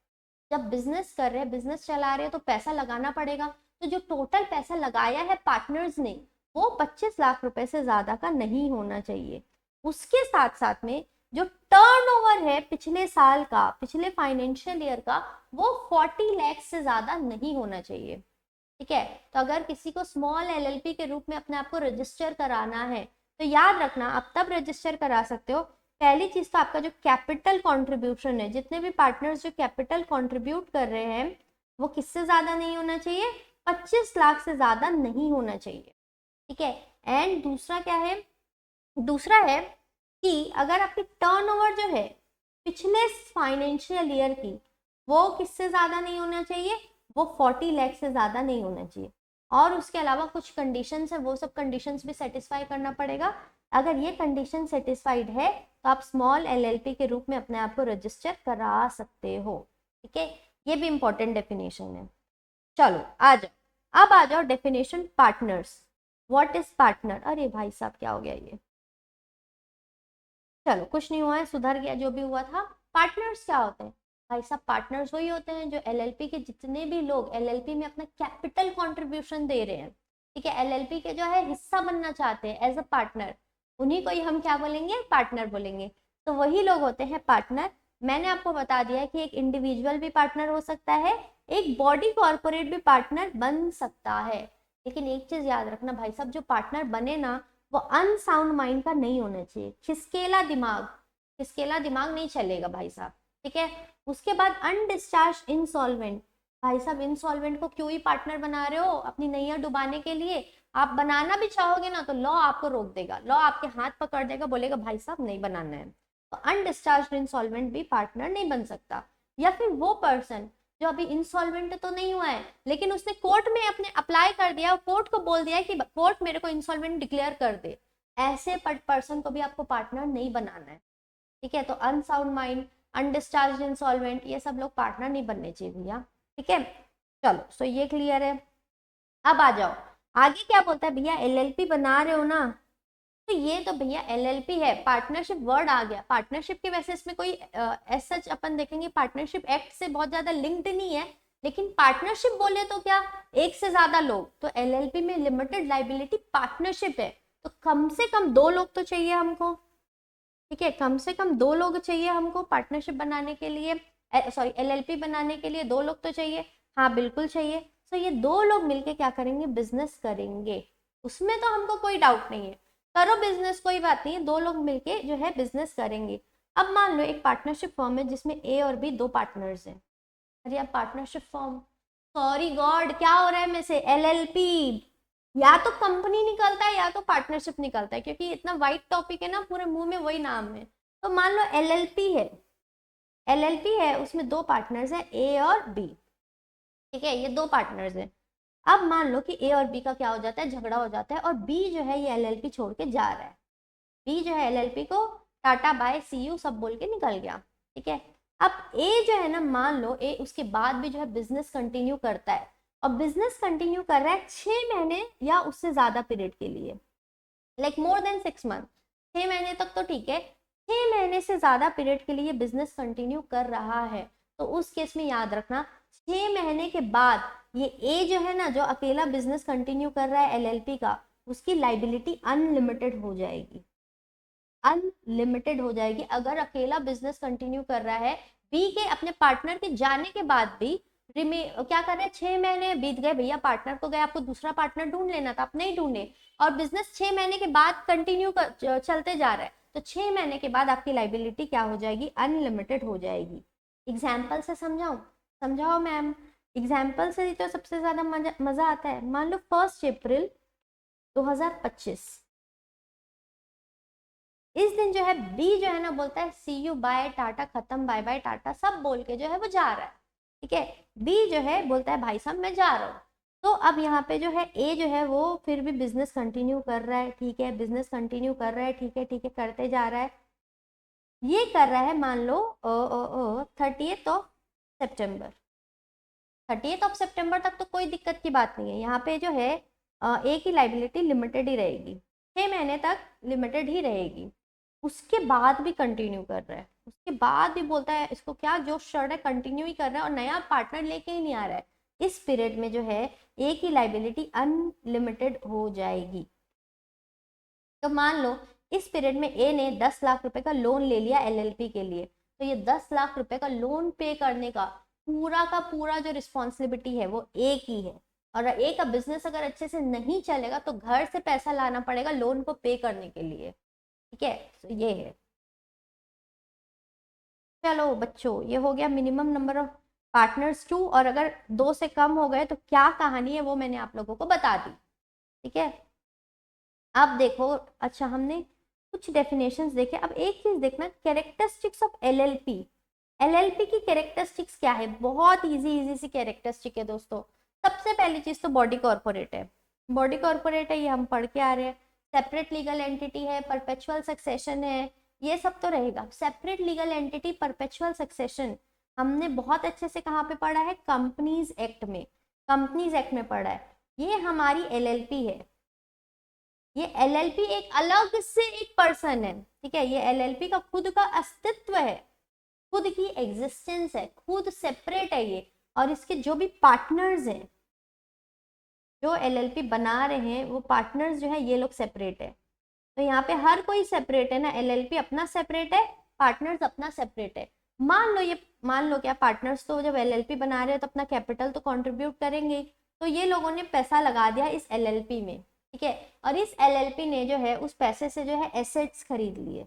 जब बिजनेस कर रहे हैं, बिजनेस चला रहे हैं, तो पैसा लगाना पड़ेगा, तो जो टोटल पैसा लगाया है पार्टनर्स ने वो 25 लाख रुपए से ज्यादा का नहीं होना चाहिए। उसके साथ साथ में जो टर्नओवर है पिछले साल का, पिछले फाइनेंशियल ईयर का, वो 40 लाख से ज्यादा नहीं होना चाहिए। ठीक है, तो अगर किसी को स्मॉल LLP के रूप में अपने आप को रजिस्टर कराना है, तो याद रखना आप तब रजिस्टर करा सकते हो, पहली चीज तो आपका जो कैपिटल कंट्रीब्यूशन है, जितने भी पार्टनर्स जो कैपिटल कंट्रीब्यूट कर रहे हैं, वो किससे ज्यादा नहीं होना चाहिए? 25 लाख से ज्यादा नहीं होना चाहिए। ठीक है, एंड दूसरा क्या है? दूसरा है कि अगर आपकी टर्नओवर जो है पिछले फाइनेंशियल ईयर की, वो किससे ज्यादा नहीं होना चाहिए? वो 40 लाख से ज्यादा नहीं होना चाहिए। और उसके अलावा कुछ कंडीशंस है, वो सब कंडीशंस भी सेटिस्फाई करना पड़ेगा। अगर ये कंडीशन सेटिस्फाइड है तो आप स्मॉल LLP के रूप में अपने आप को रजिस्टर करा सकते हो। ठीक है, ये भी इंपॉर्टेंट डेफिनेशन है। चलो आ जाओ, अब आ जाओ definition partners. What is partner? अरे भाई साहब क्या हो गया ये? चलो कुछ नहीं हुआ है, सुधर गया जो भी हुआ था। पार्टनर्स क्या होते हैं भाई साहब? पार्टनर्स वही होते हैं जो LLP के जितने भी लोग LLP में अपना कैपिटल कंट्रीब्यूशन दे रहे हैं, ठीक है, LLP के जो है हिस्सा बनना चाहते हैं एज अ पार्टनर, उन्हीं को ही हम क्या बोलेंगे? पार्टनर बोलेंगे। तो वही लोग होते हैं पार्टनर। मैंने आपको बता दिया कि एक इंडिविजुअल भी पार्टनर हो सकता है, एक बॉडी कॉर्पोरेट भी पार्टनर बन सकता है। लेकिन एक चीज याद रखना भाई साहब, जो पार्टनर बने ना, वो अनसाउंड माइंड का नहीं होना चाहिए। खिसकेला दिमाग नहीं चलेगा भाई साहब। ठीक है, उसके बाद अनडिस्चार्ज इंसॉल्वेंट। भाई साहब इंसॉल्वेंट को क्यों ही पार्टनर बना रहे हो? अपनी नैया डुबाने के लिए? आप बनाना भी चाहोगे ना तो लॉ आपको रोक देगा, लॉ आपके हाथ पकड़ देगा, बोलेगा भाई साहब नहीं बनाना है। तो अनडिस्चार्ज इंसॉल्वेंट भी पार्टनर नहीं बन सकता। या फिर वो पर्सन जो अभी इंसॉल्वेंट तो नहीं हुआ है, लेकिन उसने कोर्ट में अपने अप्लाई कर दिया, कोर्ट को बोल दिया कि कोर्ट मेरे को इंसॉल्वेंट डिक्लेयर कर दे, ऐसे पर्सन को भी आपको पार्टनर नहीं बनाना है। ठीक है, तो अनसाउंड माइंड, अनडिस्चार्ज इंसॉल्वेंट, ये सब लोग पार्टनर नहीं बनने चाहिए भैया। ठीक है, चलो सो ये क्लियर है। अब आ जाओ आगे क्या बोलता है भैया, LLP बना रहे हो ना, तो ये तो भैया LLP है, पार्टनरशिप वर्ड आ गया। पार्टनरशिप के वैसे इसमें कोई एज सच अपन देखेंगे पार्टनरशिप एक्ट से बहुत ज्यादा लिंक्ड नहीं है, लेकिन पार्टनरशिप बोले तो क्या, एक से ज्यादा लोग, तो LLP में लिमिटेड लाइबिलिटी पार्टनरशिप है, तो कम से कम 2 लोग तो चाहिए हमको। ठीक है, कम से कम 2 लोग चाहिए हमको पार्टनरशिप बनाने के लिए, सॉरी LLP बनाने के लिए 2 लोग तो चाहिए। हाँ बिल्कुल चाहिए। तो ये 2 लोग मिलके क्या करेंगे? बिजनेस करेंगे, उसमें तो हमको कोई डाउट नहीं है, करो बिजनेस, कोई बात नहीं है, 2 लोग मिलके जो है बिजनेस करेंगे। अब मान लो एक पार्टनरशिप फॉर्म है जिसमें A और B 2 पार्टनर्स हैं। अरे अब पार्टनरशिप फॉर्म सॉरी गॉड, क्या हो रहा है में से, एलएलपी या तो कंपनी निकलता है या तो पार्टनरशिप निकलता है, क्योंकि इतना वाइड टॉपिक है ना, पूरे मुंह में वही नाम है। तो मान लो एलएलपी है, एलएलपी है, उसमें दो पार्टनर्स है ए और बी, ठीक है, ये दो पार्टनर्स हैं। अब मान लो कि ए और बी का क्या हो जाता है, झगड़ा हो जाता है, और बी जो है ये एलएलपी छोड़ के जा रहा है, बी जो है एलएलपी को टाटा बाय सी यू सब बोल के निकल गया, ठीक है। अब ए जो है ना, मान लो ए उसके बाद भी जो है बिजनेस कंटिन्यू करता है, और बिजनेस कंटिन्यू कर रहा है 6 महीने या उससे ज्यादा पीरियड के लिए, लाइक मोर देन 6 मंथ, 6 महीने तक तो ठीक है, 6 महीने से ज्यादा पीरियड के लिए बिजनेस कंटिन्यू कर रहा है, तो उस केस में याद रखना 6 महीने के बाद ये ए जो है ना, जो अकेला बिजनेस कंटिन्यू कर रहा है एलएलपी का, उसकी लाइबिलिटी अनलिमिटेड हो जाएगी, अनलिमिटेड हो जाएगी। अगर अकेला बिजनेस कंटिन्यू कर रहा है, बी के अपने पार्टनर के जाने के बाद भी क्या कर रहे हैं, 6 महीने बीत गए भैया, पार्टनर को गए, आपको दूसरा पार्टनर ढूंढ लेना था, आप नहीं ढूंढे, और बिजनेस 6 महीने के बाद कंटिन्यू चलते जा रहा है, तो 6 महीने के बाद आपकी लाइबिलिटी क्या हो जाएगी, अनलिमिटेड हो जाएगी। एग्जाम्पल से समझाऊं, समझाओ मैम, एग्जाम्पल से तो सबसे ज्यादा मजा आता है। मान लो 1 अप्रैल 2025, इस दिन जो है बी जो है ना बोलता है सी यू बाय टाटा, खत्म, बाय बाय टाटा सब बोल के जो है वो जा रहा है, ठीक है। बी जो है बोलता है भाई साहब मैं जा रहा हूँ, तो अब यहाँ पे जो है ए जो है वो फिर भी बिजनेस कंटिन्यू कर रहा है, ठीक है, बिजनेस कंटिन्यू कर रहा है, ठीक है ठीक है, करते जा रहा है, ये कर रहा है मान लो 30 सितंबर, 30 सितंबर तक तो कोई दिक्कत की बात नहीं है, यहाँ पे जो है ए की लाइबिलिटी लिमिटेड ही रहेगी, 6 महीने तक लिमिटेड ही रहेगी। उसके बाद भी कंटिन्यू कर रहा है, उसके बाद भी बोलता है इसको क्या जो शर्ट है कंटिन्यू ही कर रहा है और नया पार्टनर लेके ही नहीं आ रहा है, इस पीरियड में जो है ए की लाइबिलिटी अनलिमिटेड हो जाएगी। तो मान लो इस पीरियड में ए ने 10 लाख रुपए का लोन ले लिया एलएलपी के लिए, तो ये 10 लाख रुपए का लोन पे करने का पूरा जो रिस्पॉन्सिबिलिटी है वो ए की है, और ए का बिजनेस अगर अच्छे से नहीं चलेगा तो घर से पैसा लाना पड़ेगा लोन को पे करने के लिए, ठीक है। तो ये है, चलो बच्चों ये हो गया मिनिमम नंबर ऑफ पार्टनर्स 2, और अगर 2 से कम हो गए तो क्या कहानी है वो मैंने आप लोगों को बता दी, ठीक है। अब देखो, अच्छा हमने कुछ डेफिनेशंस देखे, अब एक चीज देखना, कैरेक्टरिस्टिक्स ऑफ एलएलपी, एलएलपी की कैरेक्टरिस्टिक्स क्या है, बहुत इजी इजी सी कैरेक्टरिस्टिक है दोस्तों। सबसे पहली चीज तो बॉडी कॉर्पोरेट है, बॉडी कॉर्पोरेट है, ये हम पढ़ के आ रहे हैं, सेपरेट लीगल एंटिटी है, परपेचुअल सक्सेशन है, ये सब तो रहेगा। Separate legal entity, perpetual succession हमने बहुत अच्छे से कहाँ पे पढ़ा है, कंपनीज एक्ट में, कंपनीज एक्ट में पढ़ा है। ये हमारी एलएलपी है, ये एलएलपी एक अलग से एक पर्सन है, ठीक है, ये एलएलपी का खुद का अस्तित्व है, खुद की एग्जिस्टेंस है, खुद सेपरेट है ये, और इसके जो भी पार्टनर्स हैं, जो एलएलपी बना रहे हैं वो पार्टनर्स जो है ये लोग सेपरेट है। तो यहाँ पे हर कोई सेपरेट है ना, एलएलपी अपना सेपरेट है, पार्टनर्स अपना सेपरेट है। मान लो क्या, पार्टनर्स तो जब एलएलपी बना रहे हैं तो अपना कैपिटल तो कंट्रीब्यूट करेंगे, तो ये लोगों ने पैसा लगा दिया इस एलएलपी में, ठीक है, और इस एलएलपी ने जो है उस पैसे से जो है एसेट्स खरीद लिए,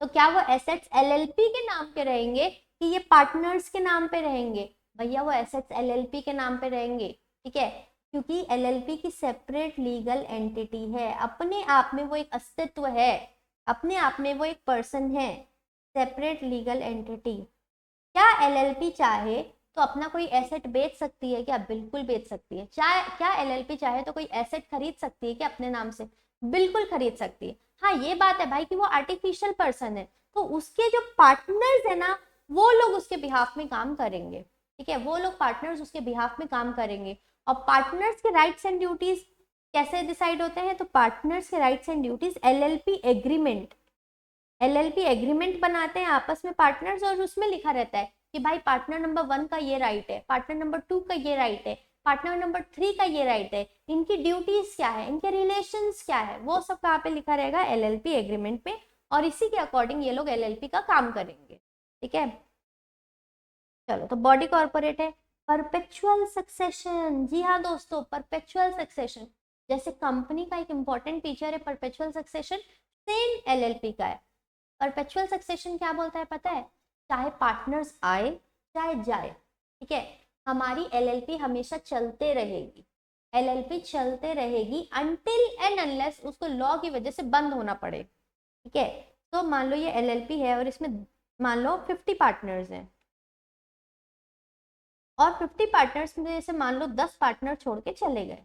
तो क्या वो एसेट्स एलएलपी के नाम पे रहेंगे कि ये पार्टनर्स के नाम पे रहेंगे, भैया वो एसेट्स एलएलपी के नाम पे रहेंगे, ठीक है, क्योंकि एलएलपी की सेपरेट लीगल एंटिटी है, अपने आप में वो एक अस्तित्व है, अपने आप में वो एक पर्सन है, सेपरेट लीगल एंटिटी। क्या एलएलपी चाहे तो अपना कोई एसेट बेच सकती है क्या, बिल्कुल बेच सकती है। चाहे क्या एलएलपी चाहे तो कोई एसेट खरीद सकती है क्या अपने नाम से, बिल्कुल खरीद सकती है। हाँ ये बात है भाई कि वो आर्टिफिशियल पर्सन है, तो उसके जो पार्टनर्स है ना वो लोग उसके बिहाफ में काम करेंगे, ठीक है, वो लोग पार्टनर्स उसके बिहाफ में काम करेंगे। और पार्टनर्स के राइट्स एंड ड्यूटीज कैसे डिसाइड होते हैं, तो पार्टनर्स के rights and duties LLP agreement, LLP agreement बनाते हैं आपस में पार्टनर्स, और उसमें लिखा रहता है कि भाई पार्टनर नंबर 1 का ये राइट है, पार्टनर नंबर 2 का ये राइट है, पार्टनर नंबर 3 का ये राइट है, इनकी ड्यूटीज क्या है, इनके रिलेशंस क्या है, वो सब कहाँ पे लिखा रहेगा, एलएलपी एग्रीमेंट पे, और इसी के अकॉर्डिंग ये लोग एलएलपी का काम करेंगे, ठीक है। चलो तो बॉडी कॉर्पोरेट है, परपेचुअल सक्सेशन, जी हाँ दोस्तों, परपेचुअल सक्सेशन, जैसे कंपनी का एक इंपॉर्टेंट फीचर है परपेचुअल सक्सेशन, सेम एलएलपी का है। परपेचुअल सक्सेशन क्या बोलता है पता है, चाहे पार्टनर्स आए चाहे जाए, ठीक है, हमारी एलएलपी हमेशा चलते रहेगी, एलएलपी चलते रहेगी अनटिल एंड अनलेस उसको लॉ की वजह से बंद होना पड़े। ठीक है, तो मान लो ये एलएलपी है और इसमें मान लो 50 पार्टनर्स हैं, और 50 पार्टनर्स में जैसे मान लो 10 पार्टनर छोड़ के चले गए,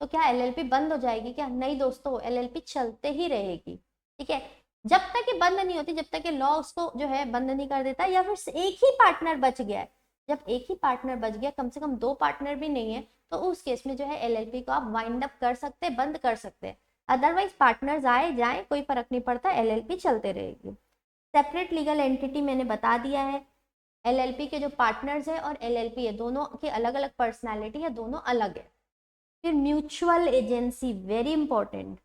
तो क्या एलएलपी बंद हो जाएगी क्या? नहीं दोस्तों, एलएलपी चलते ही रहेगी। ठीक है, जब तक ये बंद नहीं होती, जब तक ये लॉ उसको जो है बंद नहीं कर देता, या फिर एक ही पार्टनर बच गया है। जब एक ही पार्टनर बच गया, कम से कम 2 पार्टनर भी नहीं है, तो उस केस में जो है एलएलपी को आप वाइंड अप कर सकते हैं, बंद कर सकते हैं। अदरवाइज पार्टनर्स आए जाए कोई फर्क नहीं पड़ता, एलएलपी चलते रहेगी। सेपरेट लीगल एंटिटी मैंने बता दिया है। एलएलपी के जो पार्टनर्स है और एलएलपी है, दोनों की अलग अलग पर्सनैलिटी है, दोनों अलग है। फिर mutual agency, very important,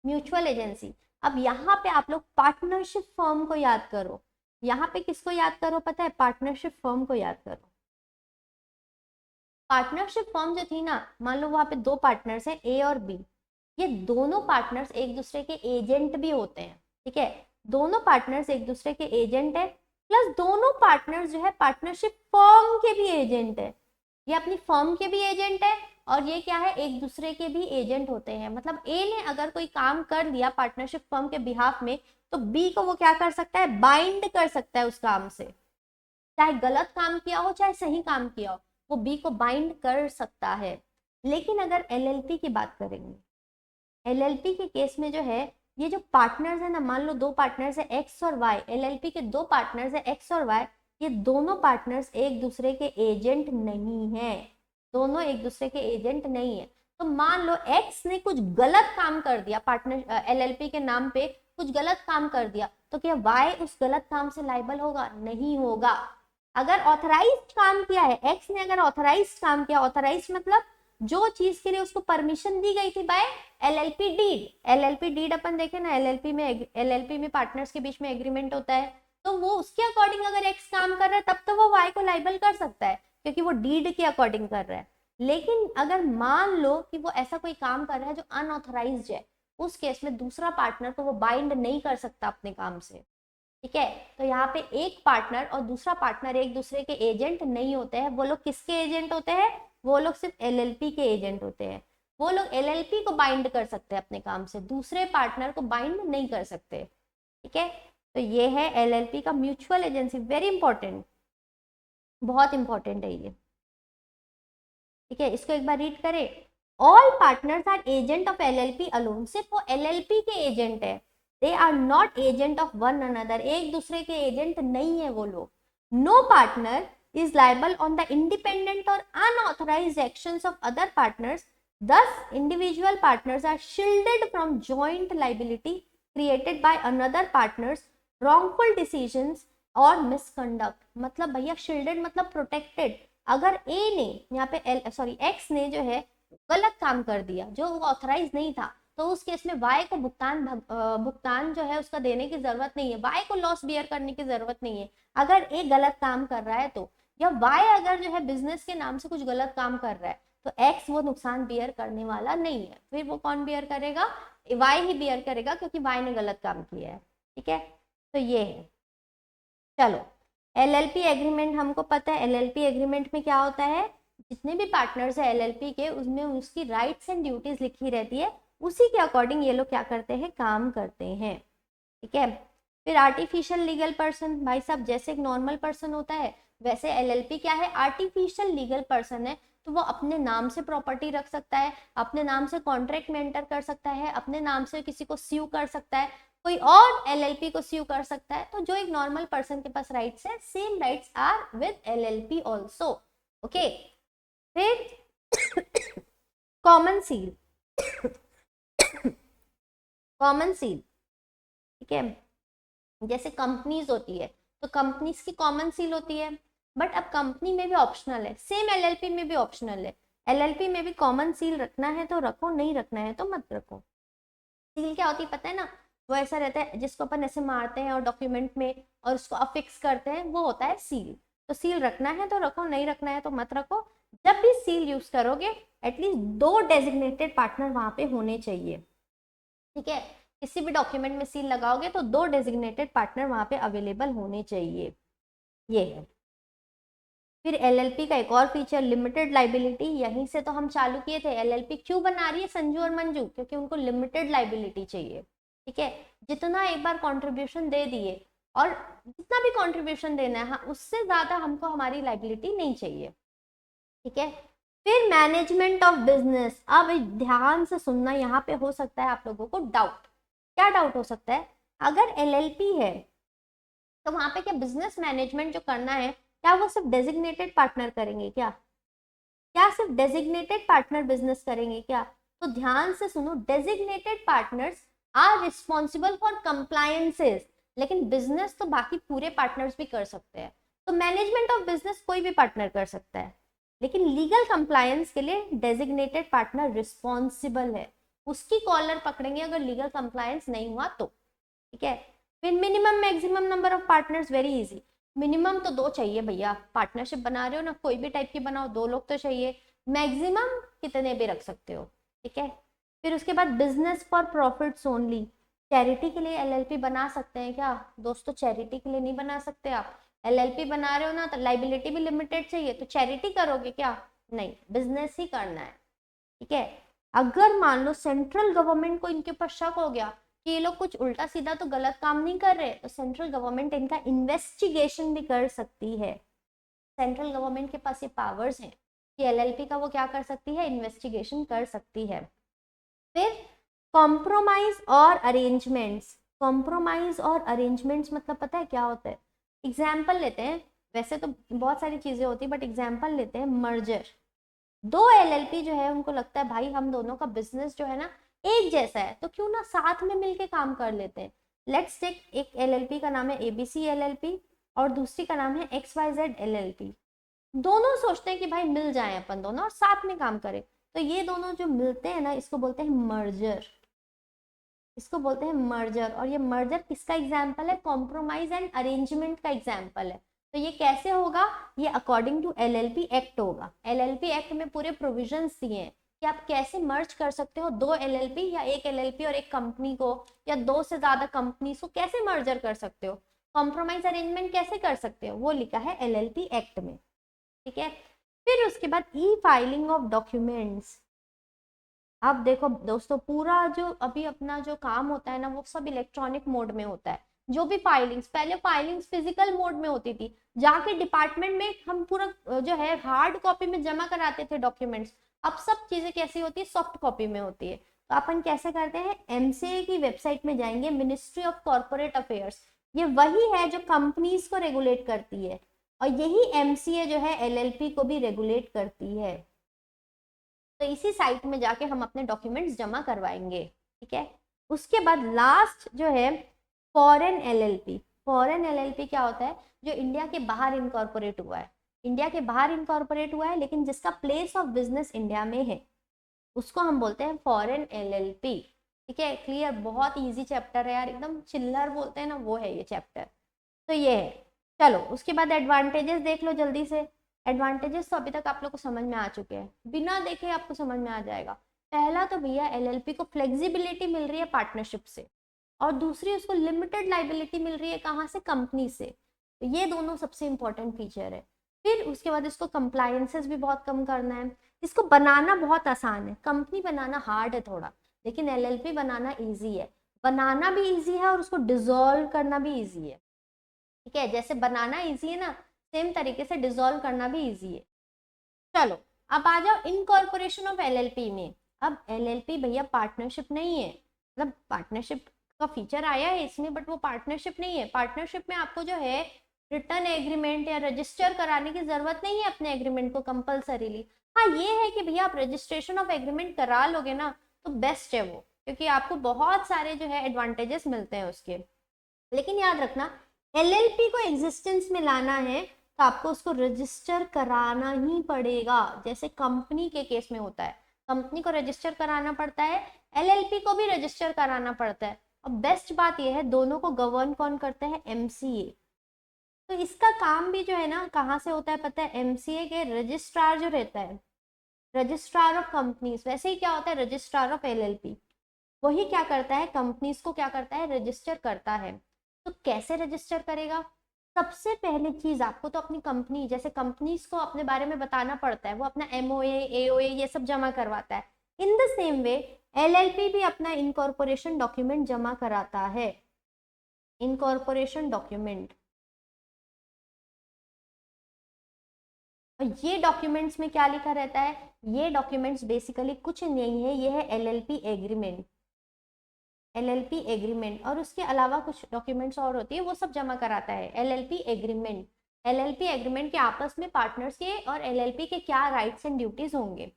mutual agency. अब यहाँ पे आप लोग पार्टनरशिप फर्म को याद करो। यहाँ पे किसको याद करो पता है? पार्टनरशिप फर्म को याद करो। पार्टनरशिप फर्म जो थी ना, मान लो वहां पे 2 पार्टनर्स हैं, ए और बी। ये दोनों पार्टनर्स एक दूसरे के एजेंट भी होते हैं। ठीक है, दोनों पार्टनर्स एक दूसरे के एजेंट है, प्लस दोनों पार्टनर्स जो है पार्टनरशिप फर्म के भी एजेंट है। ये अपनी फर्म के भी एजेंट है, और ये क्या है, एक दूसरे के भी एजेंट होते हैं। मतलब ए ने अगर कोई काम कर दिया पार्टनरशिप फर्म के बिहाफ में, तो बी को वो क्या कर सकता है? बाइंड कर सकता है उस काम से। चाहे गलत काम किया हो चाहे सही काम किया हो, वो बी को बाइंड कर सकता है। लेकिन अगर एलएलपी की बात करेंगे, एलएलपी के केस में जो है, ये जो पार्टनर्स है ना, मान लो 2 पार्टनर्स है एक्स और वाई, एलएलपी के 2 पार्टनर्स है एक्स और वाई, ये दोनों पार्टनर्स एक दूसरे के एजेंट नहीं है, दोनों एक दूसरे के एजेंट नहीं है। तो मान लो एक्स ने कुछ गलत काम कर दिया, पार्टनर एलएलपी के नाम पे कुछ गलत काम कर दिया, तो क्या वाई उस गलत काम से लायबल होगा? नहीं होगा। अगर ऑथराइज्ड काम किया है, एक्स ने अगर ऑथराइज्ड काम किया, ऑथराइज्ड मतलब जो चीज के लिए उसको परमिशन दी गई थी by LLP deed. LLP deed अपन देखे ना, एलएलपी में पार्टनर्स के बीच में एग्रीमेंट होता है, तो वो उसके अकॉर्डिंग अगर एक्स काम कर रहा है, तब तो वो वाई को लाइबल कर सकता है, क्योंकि वो डीड के अकॉर्डिंग कर रहा है। लेकिन अगर मान लो कि वो ऐसा कोई काम कर रहा है जो अनऑथराइज्ड है, उस केस में दूसरा पार्टनर को वो बाइंड नहीं कर सकता अपने काम से। ठीक है, तो यहाँ पे एक पार्टनर और दूसरा पार्टनर एक दूसरे के एजेंट नहीं होते हैं। वो लोग किसके एजेंट होते हैं? वो लोग सिर्फ एलएलपी के एजेंट होते हैं। वो लोग एलएलपी को बाइंड कर सकते हैं अपने काम से, दूसरे पार्टनर को बाइंड नहीं कर सकते। ठीक है, तो ये है एलएलपी का म्यूचुअल एजेंसी, वेरी इंपॉर्टेंट, बहुत इंपॉर्टेंट है ये। ठीक है, इसको एक बार रीड करें। All partners are agent of LLP alone, सिर्फ वो एलएलपी के एजेंट है, they are not agent of one another, एक दूसरे के एजेंट नहीं है वो लोग। No partner is liable on the independent or unauthorized actions of other partners, thus individual partners are shielded from joint liability created by another partner's wrongful decisions or misconduct। मतलब भैया shielded मतलब protected। अगर ए ने यहाँ पे x ने जो है गलत काम कर दिया जो ऑथराइज नहीं था, तो उस केस में वाई को भुगतान जो है उसका देने की जरूरत नहीं है, वाई को लॉस बियर करने की जरूरत नहीं है अगर ए गलत काम कर रहा है तो। या वाई अगर जो है बिजनेस के नाम से कुछ गलत काम कर रहा है, तो एक्स वो नुकसान बियर करने वाला नहीं है। फिर वो कौन बियर करेगा? वाई ही बियर करेगा, क्योंकि वाई ने गलत काम किया है। ठीक है, तो ये है। चलो, एलएलपी एग्रीमेंट हमको पता है, एलएलपी एग्रीमेंट में क्या होता है, जितने भी पार्टनर्स है एलएलपी के, उसमें उसकी राइट्स एंड ड्यूटीज लिखी रहती है, उसी के अकॉर्डिंग ये लोग क्या करते हैं, काम करते हैं। ठीक है, फिर आर्टिफिशियल लीगल पर्सन, भाई साहब जैसे एक नॉर्मल पर्सन होता है, वैसे एलएलपी क्या है, आर्टिफिशियल लीगल पर्सन है। तो वो अपने नाम से प्रॉपर्टी रख सकता है, अपने नाम से कॉन्ट्रैक्ट में एंटर कर सकता है, अपने नाम से किसी को स्यू कर सकता है, कोई और एलएलपी को स्यू कर सकता है। तो जो एक नॉर्मल पर्सन के पास राइट्स है, same rights are with LLP also. Okay, फिर कॉमन सील, कॉमन सील। ठीक है, जैसे कंपनीज होती है, तो कंपनीज की कॉमन सील होती है, बट अब कंपनी में भी ऑप्शनल है, सेम एलएलपी में भी ऑप्शनल है। एलएलपी में भी कॉमन सील रखना है तो रखो, नहीं रखना है तो मत रखो। सील क्या होती है पता है ना, वो ऐसा रहता है जिसको अपन ऐसे मारते हैं और डॉक्यूमेंट में और उसको अफिक्स करते हैं, वो होता है सील। तो सील रखना है तो रखो, नहीं रखना है तो मत रखो। जब भी सील यूज करोगे, एटलीस्ट 2 डेजिग्नेटेड पार्टनर वहां पे होने चाहिए। ठीक है, किसी भी डॉक्यूमेंट में सील लगाओगे तो 2 डेजिग्नेटेड पार्टनर वहां पे अवेलेबल होने चाहिए। ये है। फिर एलएलपी का एक और फीचर लिमिटेड लाइबिलिटी, यहीं से तो हम चालू किए थे। एलएलपी क्यों बना रही है संजू और मंजू? क्योंकि उनको लिमिटेड लाइबिलिटी चाहिए, ठीक है। जितना एक बार कंट्रीब्यूशन दे दिए और जितना भी कंट्रीब्यूशन देना है, हाँ, उससे ज्यादा हमको हमारी लाइबिलिटी नहीं चाहिए, ठीक है। फिर मैनेजमेंट ऑफ बिजनेस। अब ध्यान से सुनना, यहाँ पे हो सकता है आप लोगों को डाउट। क्या डाउट हो सकता है? अगर एलएलपी है तो वहां पे क्या बिजनेस मैनेजमेंट जो करना है, क्या वो सिर्फ डेजिग्नेटेड पार्टनर करेंगे क्या? क्या सिर्फ डेजिग्नेटेड पार्टनर बिजनेस करेंगे क्या? तो ध्यान से सुनो, designated partners are responsible for compliances, लेकिन बिजनेस तो बाकी पूरे पार्टनर्स भी कर सकते हैं। तो मैनेजमेंट ऑफ बिजनेस कोई भी पार्टनर कर सकता है, लेकिन लीगल कंप्लायंस के लिए डेजिग्नेटेड पार्टनर रिस्पॉन्सिबल है, उसकी कॉलर पकड़ेंगे अगर लीगल कंप्लायंस नहीं हुआ तो, ठीक है। फिर minimum maximum number of partners, very easy. Minimum तो 2 चाहिए भैया, पार्टनरशिप बना रहे हो ना, कोई भी टाइप की बनाओ, 2 लोग तो चाहिए। मैक्सिमम कितने भी रख सकते हो, ठीक है। फिर उसके बाद business for profits only. Charity के लिए एलएलपी बना सकते हैं क्या? दोस्तों चैरिटी के लिए नहीं बना सकते आप। एलएलपी बना रहे हो ना, तो लाइबिलिटी भी लिमिटेड चाहिए, तो चैरिटी करोगे क्या? नहीं, बिजनेस ही करना है, ठीक है। अगर मान लो सेंट्रल गवर्नमेंट को इनके ऊपर शक हो गया कि ये लोग कुछ उल्टा सीधा तो गलत काम नहीं कर रहे, तो सेंट्रल गवर्नमेंट इनका इन्वेस्टिगेशन भी कर सकती है। सेंट्रल गवर्नमेंट के पास ये पावर्स हैं कि एलएलपी का वो क्या कर सकती है, इन्वेस्टिगेशन कर सकती है। फिर कॉम्प्रोमाइज और अरेंजमेंट्स। कॉम्प्रोमाइज और अरेंजमेंट्स मतलब पता है क्या होता है? एग्जाम्पल लेते हैं, वैसे तो बहुत सारी चीजें होती है, बट एग्जाम्पल लेते हैं, मर्जर। 2 एलएलपी जो है उनको लगता है भाई हम दोनों का बिजनेस जो है ना एक जैसा है, तो क्यों ना साथ में मिलके काम कर लेते हैं। लेट्स टेक, एक एलएलपी का नाम है एबीसी एलएलपी और दूसरी का नाम है XYZ एलएलपी। दोनों सोचते हैं कि भाई मिल जाए अपन दोनों और साथ में काम करें, तो ये दोनों जो मिलते हैं ना, इसको बोलते हैं मर्जर। इसको बोलते हैं मर्जर। और ये मर्जर किसका एग्जाम्पल है? कॉम्प्रोमाइज एंड अरेंजमेंट का एग्जाम्पल है। तो ये कैसे होगा? ये अकॉर्डिंग टू एलएलपी एक्ट होगा। एलएलपी एक्ट में पूरे प्रोविजंस दिए हैं कि आप कैसे मर्ज कर सकते हो 2 एलएलपी या एक एलएलपी और एक कंपनी को, या 2 से ज्यादा कंपनीज को कैसे मर्जर कर सकते हो, कॉम्प्रोमाइज अरेंजमेंट कैसे कर सकते हो, वो लिखा है एलएलपी एक्ट में, ठीक है। फिर उसके बाद ई फाइलिंग ऑफ डॉक्यूमेंट्स। अब देखो दोस्तों, पूरा जो अभी अपना जो काम होता है ना, वो सब इलेक्ट्रॉनिक मोड में होता है। जो भी फाइलिंग्स, पहले फाइलिंग्स फिजिकल मोड में होती थी, जाके डिपार्टमेंट में हम पूरा जो है हार्ड कॉपी में जमा कराते थे डॉक्यूमेंट्स। अब सब चीजें कैसी होती है? सॉफ्ट कॉपी में होती है। तो अपन कैसे करते हैं? एमसीए की वेबसाइट में जाएंगे, मिनिस्ट्री ऑफ कॉर्पोरेट अफेयर्स, ये वही है जो कंपनीज को रेगुलेट करती है, और यही एमसीए जो है एलएलपी को भी रेगुलेट करती है। तो इसी साइट में जाके हम अपने डॉक्यूमेंट्स जमा करवाएंगे, ठीक है। उसके बाद लास्ट जो है फॉरेन एलएलपी। फॉरेन एलएलपी क्या होता है? जो इंडिया के बाहर इनकॉर्पोरेट हुआ है, इंडिया के बाहर इनकॉर्पोरेट हुआ है लेकिन जिसका प्लेस ऑफ बिजनेस इंडिया में है, उसको हम बोलते हैं फॉरेन एलएलपी, ठीक है। क्लियर? बहुत इजी चैप्टर है यार, एकदम चिल्लर बोलते हैं ना, वो है ये चैप्टर। तो ये है। चलो उसके बाद एडवांटेजेस देख लो जल्दी से। एडवांटेजेस तो अभी तक आप लोग को समझ में आ चुके हैं, बिना देखे आपको समझ में आ जाएगा। पहला तो भैया एलएलपी को फ्लेक्सिबिलिटी मिल रही है पार्टनरशिप से, और दूसरी उसको लिमिटेड लाइबिलिटी मिल रही है कहाँ से? कंपनी से। तो ये दोनों सबसे इंपॉर्टेंट फीचर है। फिर उसके बाद इसको कंप्लायंसेस भी बहुत कम करना है। इसको बनाना बहुत आसान है, कंपनी बनाना हार्ड है थोड़ा, लेकिन एलएलपी बनाना ईजी है। बनाना भी ईजी है और उसको डिसॉल्व करना भी ईजी है, ठीक है। जैसे बनाना इजी है ना, सेम तरीके से डिसॉल्व करना भी इजी है। चलो अब आ जाओ इनकॉर्पोरेशन ऑफ एलएलपी में। अब एलएलपी भैया पार्टनरशिप नहीं है, मतलब पार्टनरशिप का फीचर आया है इसमें, बट वो पार्टनरशिप नहीं है। पार्टनरशिप में आपको जो है रिटर्न एग्रीमेंट या रजिस्टर कराने की जरूरत नहीं है अपने एग्रीमेंट को कंपल्सरीली। हाँ ये है कि भैया आप रजिस्ट्रेशन ऑफ एग्रीमेंट करा लोगे ना तो बेस्ट है वो, क्योंकि आपको बहुत सारे जो है एडवांटेजेस मिलते हैं उसके। लेकिन याद रखना, एलएलपी को एग्जिस्टेंस में लाना है तो आपको उसको रजिस्टर कराना ही पड़ेगा, जैसे कंपनी के केस में होता है। कंपनी को रजिस्टर कराना पड़ता है, एलएलपी को भी रजिस्टर कराना पड़ता है। और बेस्ट बात यह है, दोनों को गवर्न कौन करता है? एमसीए। तो इसका काम भी जो है ना कहाँ से होता है पता है? एमसीए के रजिस्ट्रार जो रहता है, रजिस्ट्रार ऑफ कंपनीज, वैसे ही क्या होता है रजिस्ट्रार ऑफ एलएलपी, वही क्या करता है? कंपनीज को क्या करता है? रजिस्टर करता है। तो कैसे रजिस्टर करेगा? सबसे पहले चीज आपको तो अपनी कंपनी, जैसे कंपनीज को अपने बारे में बताना पड़ता है, वो अपना MOA AOA ये सब जमा करवाता है। In the same way LLP भी अपना इनकॉर्पोरेशन डॉक्यूमेंट जमा कराता है, इनकॉर्पोरेशन डॉक्यूमेंट। और ये डॉक्यूमेंट्स में क्या लिखा रहता है, ये डॉक्यूमेंट्स बेसिकली कुछ नहीं है, ये है LLP एग्रीमेंट, LLP एग्रीमेंट। और उसके अलावा कुछ डॉक्यूमेंट्स और होती है, वो सब जमा कराता है LLP एग्रीमेंट। LLP एग्रीमेंट के आपस में पार्टनर्स के और LLP के क्या राइट्स एंड ड्यूटीज होंगे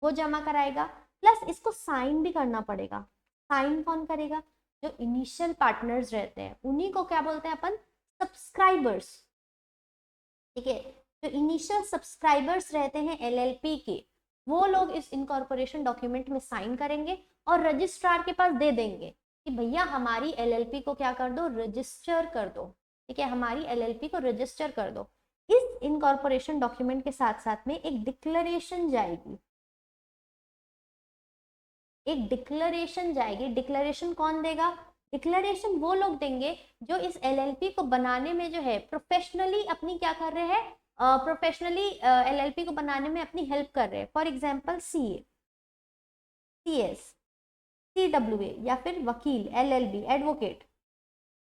वो जमा कराएगा। प्लस इसको साइन भी करना पड़ेगा। साइन कौन करेगा, जो इनिशियल पार्टनर्स रहते हैं उन्हीं को क्या बोलते हैं अपन, सब्सक्राइबर्स। ठीक है, जो इनिशियल सब्सक्राइबर्स रहते हैं LLP के, वो लोग इस इनकॉर्पोरेशन डॉक्यूमेंट में साइन करेंगे और रजिस्ट्रार के पास दे देंगे कि भैया हमारी LLP को क्या कर दो, रजिस्टर कर दो। ठीक है, हमारी LLP को रजिस्टर कर दो। इस इनकॉर्पोरेशन डॉक्यूमेंट के साथ साथ में एक डिक्लेरेशन जाएगी, एक डिक्लेरेशन जाएगी। डिक्लेरेशन कौन देगा, डिक्लेरेशन वो लोग देंगे जो इस LLP को बनाने में जो है प्रोफेशनली अपनी क्या कर रहे हैं, प्रोफेशनली LLP को बनाने में अपनी हेल्प कर रहे हैं। For example CA, CS, CWA या फिर वकील, LLB एडवोकेट।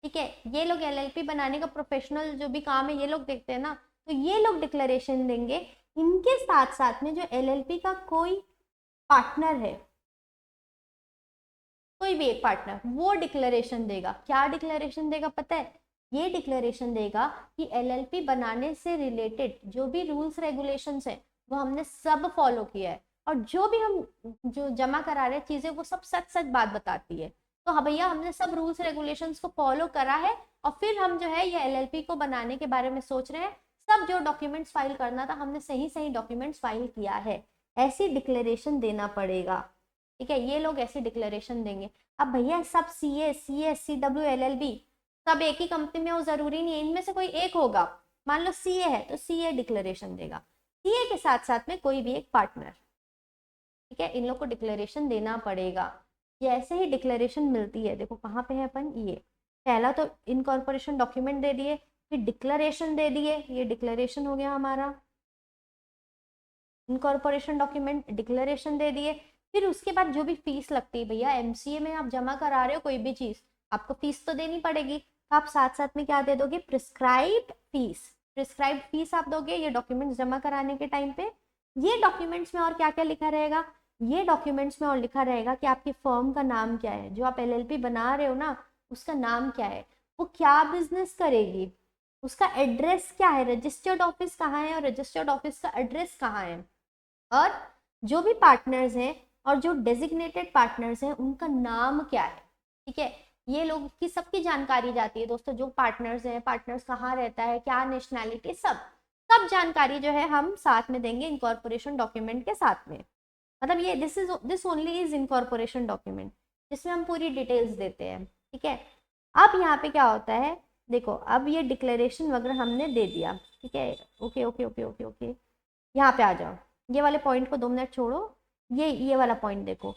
ठीक है, ये लोग LLP बनाने का प्रोफेशनल जो भी काम है ये लोग देखते हैं ना, तो ये लोग डिक्लेरेशन देंगे। इनके साथ साथ में जो LLP का कोई पार्टनर है, कोई भी एक पार्टनर, वो डिक्लेरेशन देगा। क्या डिक्लेरेशन देगा पता है, ये डिक्लेरेशन देगा कि LLP बनाने से रिलेटेड जो भी रूल्स रेगुलेशंस है वो हमने सब फॉलो किया है, और जो भी हम जो जमा करा रहे चीजें वो सब सच सच बात बताती है। तो हाँ भैया हमने सब रूल्स रेगुलेशंस को फॉलो करा है, और फिर हम जो है ये LLP को बनाने के बारे में सोच रहे हैं। सब जो डॉक्यूमेंट्स फाइल करना था हमने सही सही डॉक्यूमेंट्स फाइल किया है, ऐसी डिक्लेरेशन देना पड़ेगा। ठीक है, ये लोग ऐसी डिक्लेरेशन देंगे। अब भैया सब CA, CS, CW, LLB सब एक ही कंपनी में हो जरूरी नहीं है, इनमें से कोई एक होगा। मान लो CA है तो CA डिक्लेरेशन देगा, CA के साथ साथ में कोई भी एक पार्टनर। ठीक है, इन लोग को डिक्लेरेशन देना पड़ेगा। जैसे ही डिक्लेरेशन मिलती है, देखो कहाँ पे है अपन, ये पहला तो इनकॉर्पोरेशन डॉक्यूमेंट दे दिए, फिर डिक्लेरेशन दे दिए, ये डिक्लेरेशन हो गया हमारा, इनकॉर्पोरेशन डॉक्यूमेंट, डिक्लेरेशन दे दिए। फिर उसके बाद जो भी फीस लगती है, भैया MCA में आप जमा करा रहे हो कोई भी चीज, आपको फीस तो देनी पड़ेगी, तो आप साथ साथ में क्या दे दोगे, प्रिस्क्राइब्ड फीस। प्रिस्क्राइब्ड फीस आप दोगे ये डॉक्यूमेंट्स जमा कराने के टाइम पे। ये डॉक्यूमेंट्स में और क्या क्या लिखा रहेगा, ये डॉक्यूमेंट्स में और लिखा रहेगा कि आपकी फर्म का नाम क्या है, जो आप LLP बना रहे हो ना उसका नाम क्या है, वो क्या बिजनेस करेगी, उसका एड्रेस क्या है, रजिस्टर्ड ऑफिस कहाँ है और रजिस्टर्ड ऑफिस का एड्रेस कहाँ है, और जो भी पार्टनर्स हैं और जो डेजिग्नेटेड पार्टनर्स हैं उनका नाम क्या है। ठीक है, ये लोग की सबकी जानकारी जाती है दोस्तों, जो पार्टनर्स हैं, पार्टनर्स कहाँ रहता है, क्या नेशनैलिटी, सब सब जानकारी जो है हम साथ में देंगे इनकॉर्पोरेशन डॉक्यूमेंट के साथ में। मतलब ये this only is incorporation document, जिसमें हम पूरी डिटेल्स देते हैं। ठीक है, अब यहाँ पे क्या होता है, देखो अब ये डिक्लेरेशन वगैरह हमने दे दिया। ठीक है, okay okay okay okay okay, यहाँ पे आ जाओ, ये वाले पॉइंट को 2 मिनट छोड़ो, ये वाला पॉइंट देखो।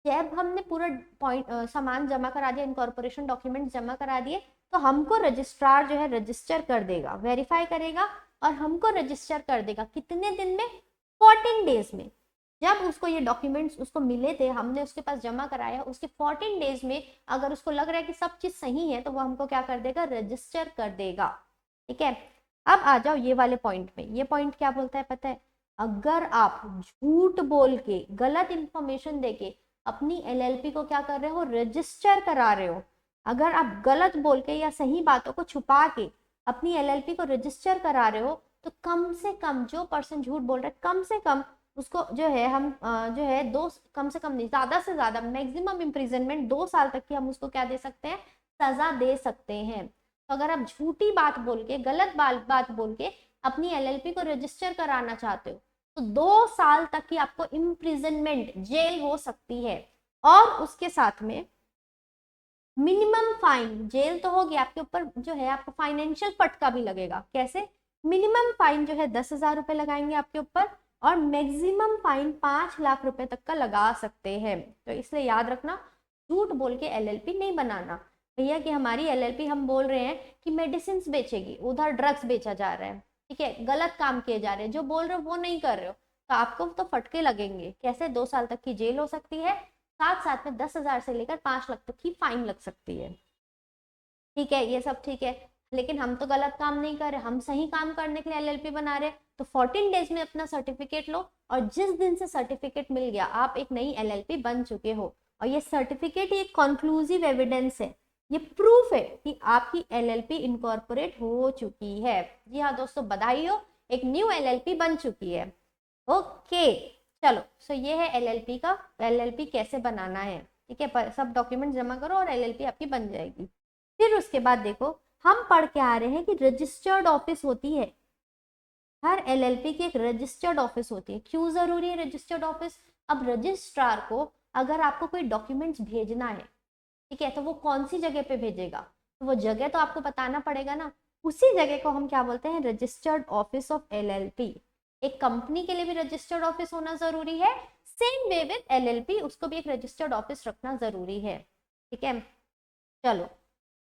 जब हमने पूरा पॉइंट सामान जमा करा दिया, इनकॉर्पोरेशन डॉक्यूमेंट जमा करा दिए, तो हमको रजिस्ट्रार जो है रजिस्टर कर देगा, वेरीफाई करेगा और हमको रजिस्टर कर देगा। कितने दिन में, 14 डेज में। जब उसको ये डॉक्यूमेंट्स उसको मिले थे, हमने उसके पास जमा कराया, उसके 14 डेज में अगर उसको लग रहा है कि सब चीज सही है तो वो हमको क्या कर देगा, रजिस्टर कर देगा। ठीक है, अब आ जाओ ये वाले पॉइंट में। ये पॉइंट क्या बोलता है पता है, अगर आप झूठ बोल के, गलत इंफॉर्मेशन देके अपनी LLP को क्या कर रहे हो, रजिस्टर करा रहे हो, अगर आप गलत बोल के या सही बातों को छुपा के अपनी LLP को रजिस्टर करा रहे हो, तो कम से कम जो पर्सन झूठ बोल रहा है, कम से कम उसको जो है हम जो है कम से कम नहीं, ज्यादा से ज्यादा मैक्सिमम इम्प्रिजनमेंट 2 साल तक की हम उसको क्या दे सकते हैं, सजा दे सकते हैं। तो अगर आप झूठी बात बोल के, गलत बात बोल के अपनी LLP को रजिस्टर कराना चाहते हो, तो 2 साल तक की आपको इम्प्रिजनमेंट, जेल हो सकती है। और उसके साथ में मिनिमम फाइन, जेल तो होगी, आपके ऊपर जो है आपको फाइनेंशियल फटका भी लगेगा। कैसे, मिनिमम फाइन जो है 10,000 रुपए लगाएंगे आपके ऊपर, और मैक्सिमम फाइन 5 लाख रुपए तक का लगा सकते हैं। तो इसलिए याद रखना, झूठ बोल के LLP नहीं बनाना। भैया कि हमारी एलएलपी, हम बोल रहे हैं कि मेडिसिन बेचेगी, उधर ड्रग्स बेचा जा रहा है, ठीक है, गलत काम किए जा रहे हैं, जो बोल रहे हो वो नहीं कर रहे हो, तो आपको तो फटके लगेंगे। कैसे? 2 साल तक की जेल हो सकती है, साथ साथ में 10,000 से लेकर 5 लाख तक की फाइन लग सकती है। ठीक है, ये सब ठीक है, लेकिन हम तो गलत काम नहीं कर रहे, हम सही काम करने के लिए एलएलपी बना रहे हैं। तो 14 डेज में अपना सर्टिफिकेट लो, और जिस दिन से सर्टिफिकेट मिल गया आप एक नई एलएलपी बन चुके हो। और ये सर्टिफिकेट एक कंक्लूसिव एविडेंस है, ये प्रूफ है कि आपकी एलएलपी इनकॉर्पोरेट हो चुकी है। जी हाँ दोस्तों, बधाई हो, एक न्यू एलएलपी बन चुकी है। ओके, चलो, सो ये है एलएलपी का, एलएलपी कैसे बनाना है। ठीक है, सब डॉक्यूमेंट जमा करो और एलएलपी आपकी बन जाएगी। फिर उसके बाद देखो, हम पढ़ के आ रहे हैं कि रजिस्टर्ड ऑफिस होती है, हर एलएलपी की एक रजिस्टर्ड ऑफिस होती है। क्यों जरूरी है रजिस्टर्ड ऑफिस? अब रजिस्ट्रार को अगर आपको कोई डॉक्यूमेंट्स भेजना है, ठीक है, तो वो कौन सी जगह पे भेजेगा? तो वो जगह तो आपको बताना पड़ेगा ना, उसी जगह को हम क्या बोलते हैं? Registered office of LLP. एक कंपनी के लिए भी रजिस्टर्ड ऑफिस होना जरूरी है, सेम वे विद एलएलपी, उसको भी एक रजिस्टर्ड ऑफिस रखना जरूरी है। ठीक है, चलो,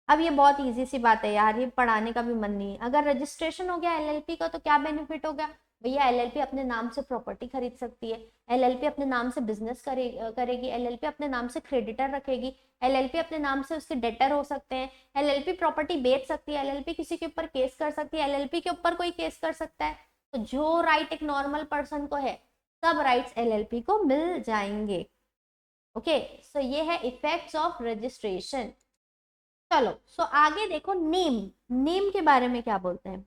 अब ये बहुत इजी सी बात है यार, ये पढ़ाने का भी मन नहीं। अगर रजिस्ट्रेशन हो गया एलएलपी का तो क्या बेनिफिट हो गया? भैया एलएलपी अपने नाम से प्रॉपर्टी खरीद सकती है, एलएलपी अपने नाम से बिजनेस करेगी, एलएलपी अपने नाम से क्रेडिटर रखेगी, एलएलपी अपने नाम से उसके डेटर हो सकते हैं, एलएलपी प्रॉपर्टी बेच सकती है, एलएलपी किसी के ऊपर केस कर सकती है, एलएलपी के ऊपर कोई केस कर सकता है। तो जो राइट एक नॉर्मल पर्सन को है, सब राइट्स एलएलपी को मिल जाएंगे। ओके, सो ये है इफेक्ट्स ऑफ रजिस्ट्रेशन। चलो, सो आगे देखो, नेम, नेम के बारे में क्या बोलते हैं?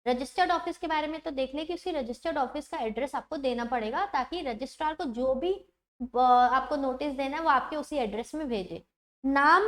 रजिस्टर्ड ऑफिस के बारे में तो देख ले कि उसकी रजिस्टर्ड ऑफिस का एड्रेस आपको देना पड़ेगा, ताकि रजिस्ट्रार को जो भी आपको नोटिस देना है वो आपके उसी एड्रेस में भेजे। नाम,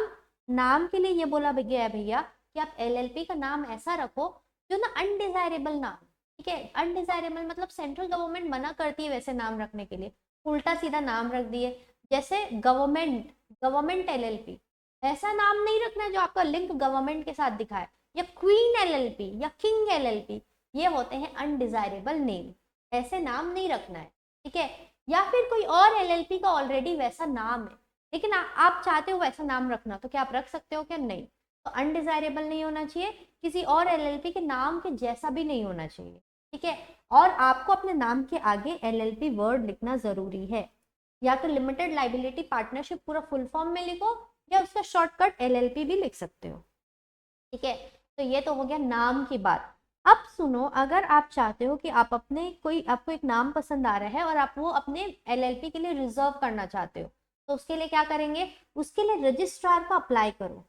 नाम के लिए ये बोला गया है भैया कि आप एलएलपी का नाम ऐसा रखो जो ना अनडिजायरेबल ना हो। ठीक है, अनडिजायरेबल मतलब सेंट्रल गवर्नमेंट मना करती है वैसे नाम रखने के लिए, उल्टा सीधा नाम रख दिए, जैसे गवर्नमेंट, गवर्नमेंट एलएलपी, ऐसा नाम नहीं रखना है जो आपका लिंक गवर्नमेंट के साथ दिखाए, या क्वीन एलएलपी या किंग एलएलपी, ये होते हैं अनडिजायरेबल नेम, ऐसे नाम नहीं रखना है। ठीक है, या फिर कोई और एलएलपी का ऑलरेडी वैसा नाम है, लेकिन आप चाहते हो वैसा नाम रखना, तो क्या आप रख सकते हो? क्या नहीं? तो अनडिजायरेबल नहीं होना चाहिए, किसी और एलएलपी के नाम के जैसा भी नहीं होना चाहिए। ठीक है, और आपको अपने नाम के आगे एलएलपी वर्ड लिखना जरूरी है, या तो लिमिटेड लाइबिलिटी पार्टनरशिप पूरा फुल फॉर्म में लिखो, या उसका शॉर्टकट एलएलपी भी लिख सकते हो। ठीक है, तो ये तो हो गया नाम की बात। अब सुनो, अगर आप चाहते हो कि आप अपने कोई, आपको एक नाम पसंद आ रहा है और आप वो अपने एलएलपी के लिए रिजर्व करना चाहते हो, तो उसके लिए क्या करेंगे? उसके लिए रजिस्ट्रार को अप्लाई करो,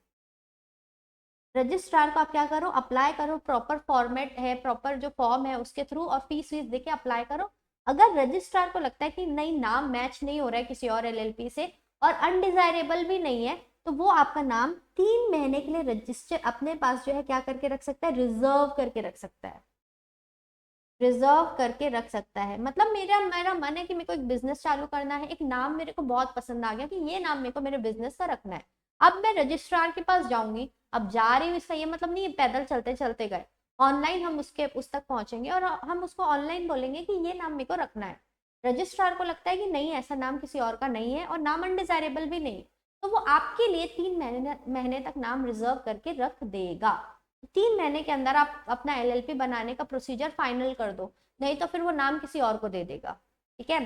रजिस्ट्रार को आप क्या करो? अप्लाई करो, प्रॉपर फॉर्मेट है, प्रॉपर जो फॉर्म है उसके थ्रू, और फीस वीस देके अप्लाई करो। अगर रजिस्ट्रार को लगता है कि नहीं, नाम मैच नहीं हो रहा है किसी और एलएलपी से, और अनडिजायरेबल भी नहीं है, तो वो आपका नाम 3 महीने के लिए रजिस्टर अपने पास जो है क्या करके रख सकता है? रिजर्व करके रख सकता है, रिजर्व करके रख सकता है। मतलब मेरा मेरा मन है कि मेरे को एक बिजनेस चालू करना है, एक नाम मेरे को बहुत पसंद आ गया कि ये नाम मेरे को मेरे बिजनेस का रखना है। अब मैं रजिस्ट्रार के पास जाऊंगी, अब जा रही हूँ, इसका ये मतलब नहीं पैदल चलते चलते गए, ऑनलाइन हम उस तक पहुंचेंगे और हम उसको ऑनलाइन बोलेंगे कि ये नाम मेरे को रखना है। रजिस्ट्रार को लगता है कि नहीं, ऐसा नाम किसी और का नहीं है और नाम अनडिजायरेबल भी नहीं, तो वो आपके लिए 3 महीने तक नाम रिजर्व करके रख देगा। 3 महीने के अंदर आप अपना एलएलपी बनाने का प्रोसीजर फाइनल कर दो, नहीं तो फिर वो नाम किसी और को दे देगा। ठीक है,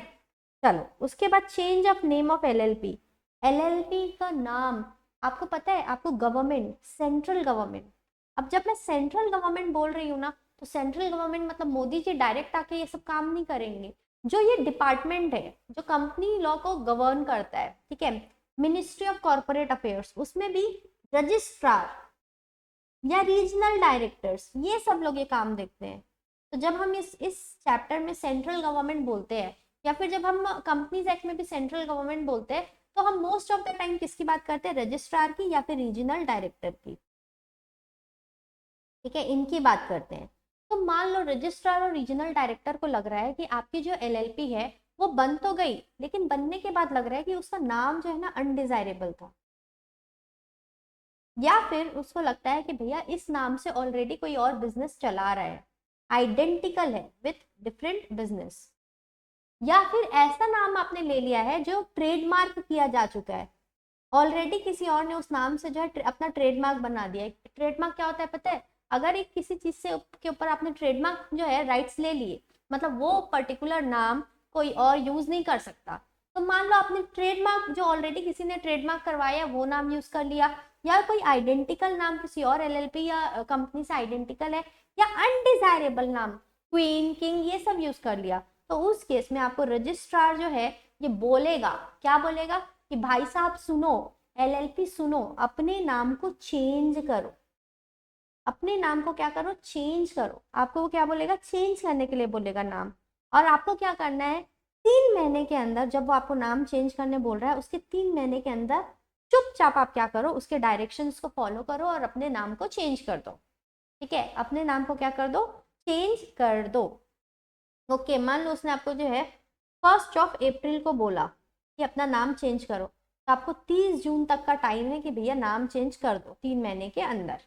चलो, उसके बाद change of name of LLP. LLP का नाम आपको पता है, आपको गवर्नमेंट, सेंट्रल गवर्नमेंट, अब जब मैं सेंट्रल गवर्नमेंट बोल रही हूँ ना, तो सेंट्रल गवर्नमेंट मतलब मोदी जी डायरेक्ट आके ये सब काम नहीं करेंगे। जो ये डिपार्टमेंट है जो कंपनी लॉ को गवर्न करता है, ठीक है, मिनिस्ट्री ऑफ कॉर्पोरेट अफेयर्स, उसमें भी रजिस्ट्रार या रीजनल डायरेक्टर्स, ये सब लोग ये काम देखते हैं। तो जब हम इस चैप्टर में सेंट्रल गवर्नमेंट बोलते हैं, या फिर जब हम कंपनीज एक्ट में भी सेंट्रल गवर्नमेंट बोलते हैं, तो हम मोस्ट ऑफ द टाइम किसकी बात करते हैं? रजिस्ट्रार की या फिर रीजनल डायरेक्टर की। ठीक है, इनकी बात करते हैं। तो मान लो रजिस्ट्रार और रीजनल डायरेक्टर को लग रहा है कि आपकी जो एलएलपी है वो बन तो गई, लेकिन बनने के बाद लग रहा है कि उसका नाम जो है ना अनडिजायरेबल था, या फिर उसको लगता है कि भैया इस नाम से ऑलरेडी कोई और बिजनेस चला रहा है, आइडेंटिकल है विथ डिफरेंट बिजनेस, या फिर ऐसा नाम आपने ले लिया है जो ट्रेडमार्क किया जा चुका है, ऑलरेडी किसी और ने उस नाम से जो है अपना ट्रेडमार्क बना दिया है। ट्रेडमार्क क्या होता है पता है? अगर एक किसी चीज से के ऊपर आपने ट्रेडमार्क जो है राइट्स ले लिए, मतलब वो पर्टिकुलर नाम कोई और यूज नहीं कर सकता। तो मान लो आपने ट्रेडमार्क जो ऑलरेडी किसी ने ट्रेडमार्क करवाया वो नाम यूज कर लिया, या कोई आइडेंटिकल नाम किसी और एलएलपी या कंपनी से आइडेंटिकल है, या अनडिजायरेबल नाम क्वीन, किंग, ये सब यूज कर लिया, तो उस केस में आपको रजिस्ट्रार जो है ये बोलेगा, क्या बोलेगा कि भाई साहब सुनो, एलएलपी सुनो, अपने नाम को चेंज करो, अपने नाम को क्या करो, चेंज करो। आपको वो क्या बोलेगा, चेंज करने के लिए बोलेगा नाम। और आपको क्या करना है, 3 महीने के अंदर, जब वो आपको नाम चेंज करने बोल रहा है उसके 3 महीने के अंदर चुपचाप आप क्या करो, उसके डायरेक्शंस को फॉलो करो और अपने नाम को चेंज कर दो। ठीक है, अपने नाम को क्या कर दो, चेंज कर दो। ओके, मान लो उसने आपको जो है 1 अप्रैल को बोला कि अपना नाम चेंज करो, तो आपको 30 जून तक का टाइम है कि भैया नाम चेंज कर दो 3 महीने के अंदर।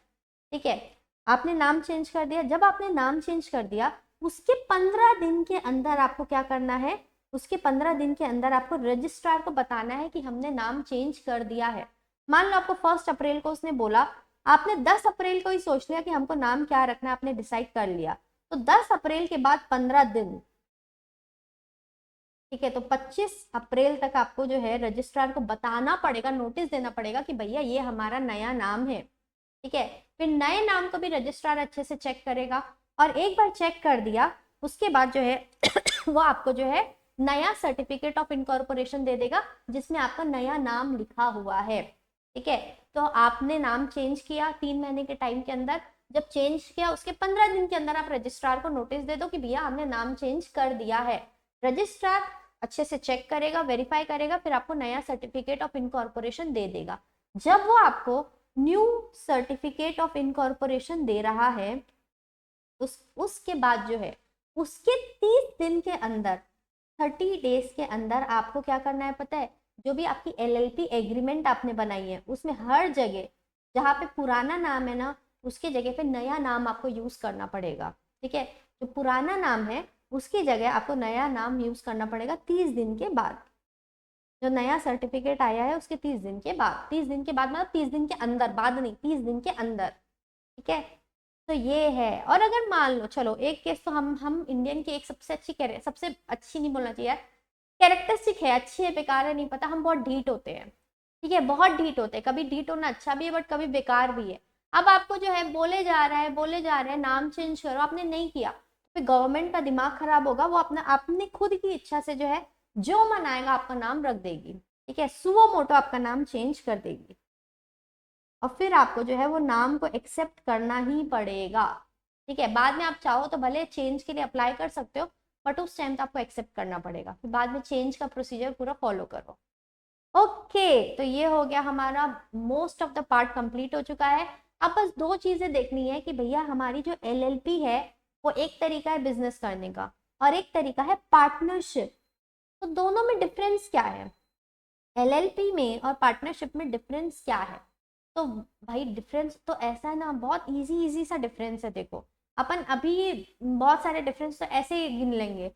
ठीक है, आपने नाम चेंज कर दिया। जब आपने नाम चेंज कर दिया उसके 15 दिन के अंदर आपको क्या करना है, उसके 15 दिन के अंदर आपको रजिस्ट्रार को बताना है कि हमने नाम चेंज कर दिया है। मान लो आपको 1 अप्रैल को उसने बोला, आपने 10 अप्रैल को ही सोच लिया कि हमको नाम क्या रखना है, आपने डिसाइड कर लिया, तो 10 अप्रैल के बाद 15 दिन, ठीक है, तो 25 अप्रैल तक आपको जो है रजिस्ट्रार को बताना पड़ेगा, नोटिस देना पड़ेगा कि भैया ये हमारा नया नाम है। ठीक है, फिर नए नाम को भी रजिस्ट्रार अच्छे से चेक करेगा, और एक बार चेक कर दिया उसके बाद जो है वो आपको जो है नया सर्टिफिकेट ऑफ इनकॉर्पोरेशन दे देगा जिसमें आपका नया नाम लिखा हुआ है। ठीक है, तो आपने नाम चेंज किया 3 महीने के टाइम के अंदर, जब चेंज किया उसके 15 दिन के अंदर आप रजिस्ट्रार को नोटिस दे दो कि भैया हमने नाम चेंज कर दिया है। रजिस्ट्रार अच्छे से चेक करेगा, वेरीफाई करेगा, फिर आपको नया सर्टिफिकेट ऑफ इनकॉर्पोरेशन दे देगा। जब वो आपको न्यू सर्टिफिकेट ऑफ इनकॉर्पोरेशन दे रहा है उसके बाद जो है उसके 30 दिन के अंदर, 30 डेज के अंदर आपको क्या करना है पता है, जो भी आपकी एलएलपी एग्रीमेंट आपने बनाई है उसमें हर जगह जहाँ पे पुराना नाम है ना उसके जगह पे नया नाम आपको यूज करना पड़ेगा। ठीक है, जो पुराना नाम है उसकी जगह आपको नया नाम यूज करना पड़ेगा 30 दिन के बाद। जो नया सर्टिफिकेट आया है उसके 30 दिन के बाद, 30 दिन के बाद मतलब 30 दिन के अंदर, बाद नहीं, 30 दिन के अंदर। ठीक है, तो ये है। और अगर मान लो, चलो एक केस तो हम इंडियन की एक सबसे अच्छी सबसे अच्छी नहीं बोलना चाहिए यार, कैरेक्टरिस्टिक है, अच्छी है बेकार है नहीं पता, हम बहुत ढीठ होते हैं। ठीक है, बहुत ढीठ होते हैं, कभी ढीठ होना अच्छा भी है बट कभी बेकार भी है। अब आपको जो है बोले जा रहा है नाम चेंज करो, आपने नहीं किया, फिर गवर्नमेंट का दिमाग खराब होगा, वो अपना अपनी खुद की इच्छा से जो है जो मनाएगा आपका नाम रख देगी। ठीक है, सुओ मोटो आपका नाम चेंज कर देगी, और फिर आपको जो है वो नाम को एक्सेप्ट करना ही पड़ेगा। ठीक है, बाद में आप चाहो तो भले चेंज के लिए अप्लाई कर सकते हो, बट उस टाइम तो आपको एक्सेप्ट करना पड़ेगा, फिर बाद में चेंज का प्रोसीजर पूरा फॉलो करो। ओके, तो ये हो गया हमारा, most of the part complete हो चुका है। अब बस 2 चीजें देखनी है कि भैया हमारी जो एलएलपी है वो एक तरीका है बिजनेस करने का और एक तरीका है पार्टनरशिप। तो दोनों में डिफरेंस क्या है, एलएलपी में और पार्टनरशिप में डिफरेंस क्या है? तो भाई डिफरेंस तो ऐसा है ना, बहुत इजी सा डिफरेंस है। देखो अपन अभी बहुत सारे डिफरेंस तो ऐसे ही गिन लेंगे।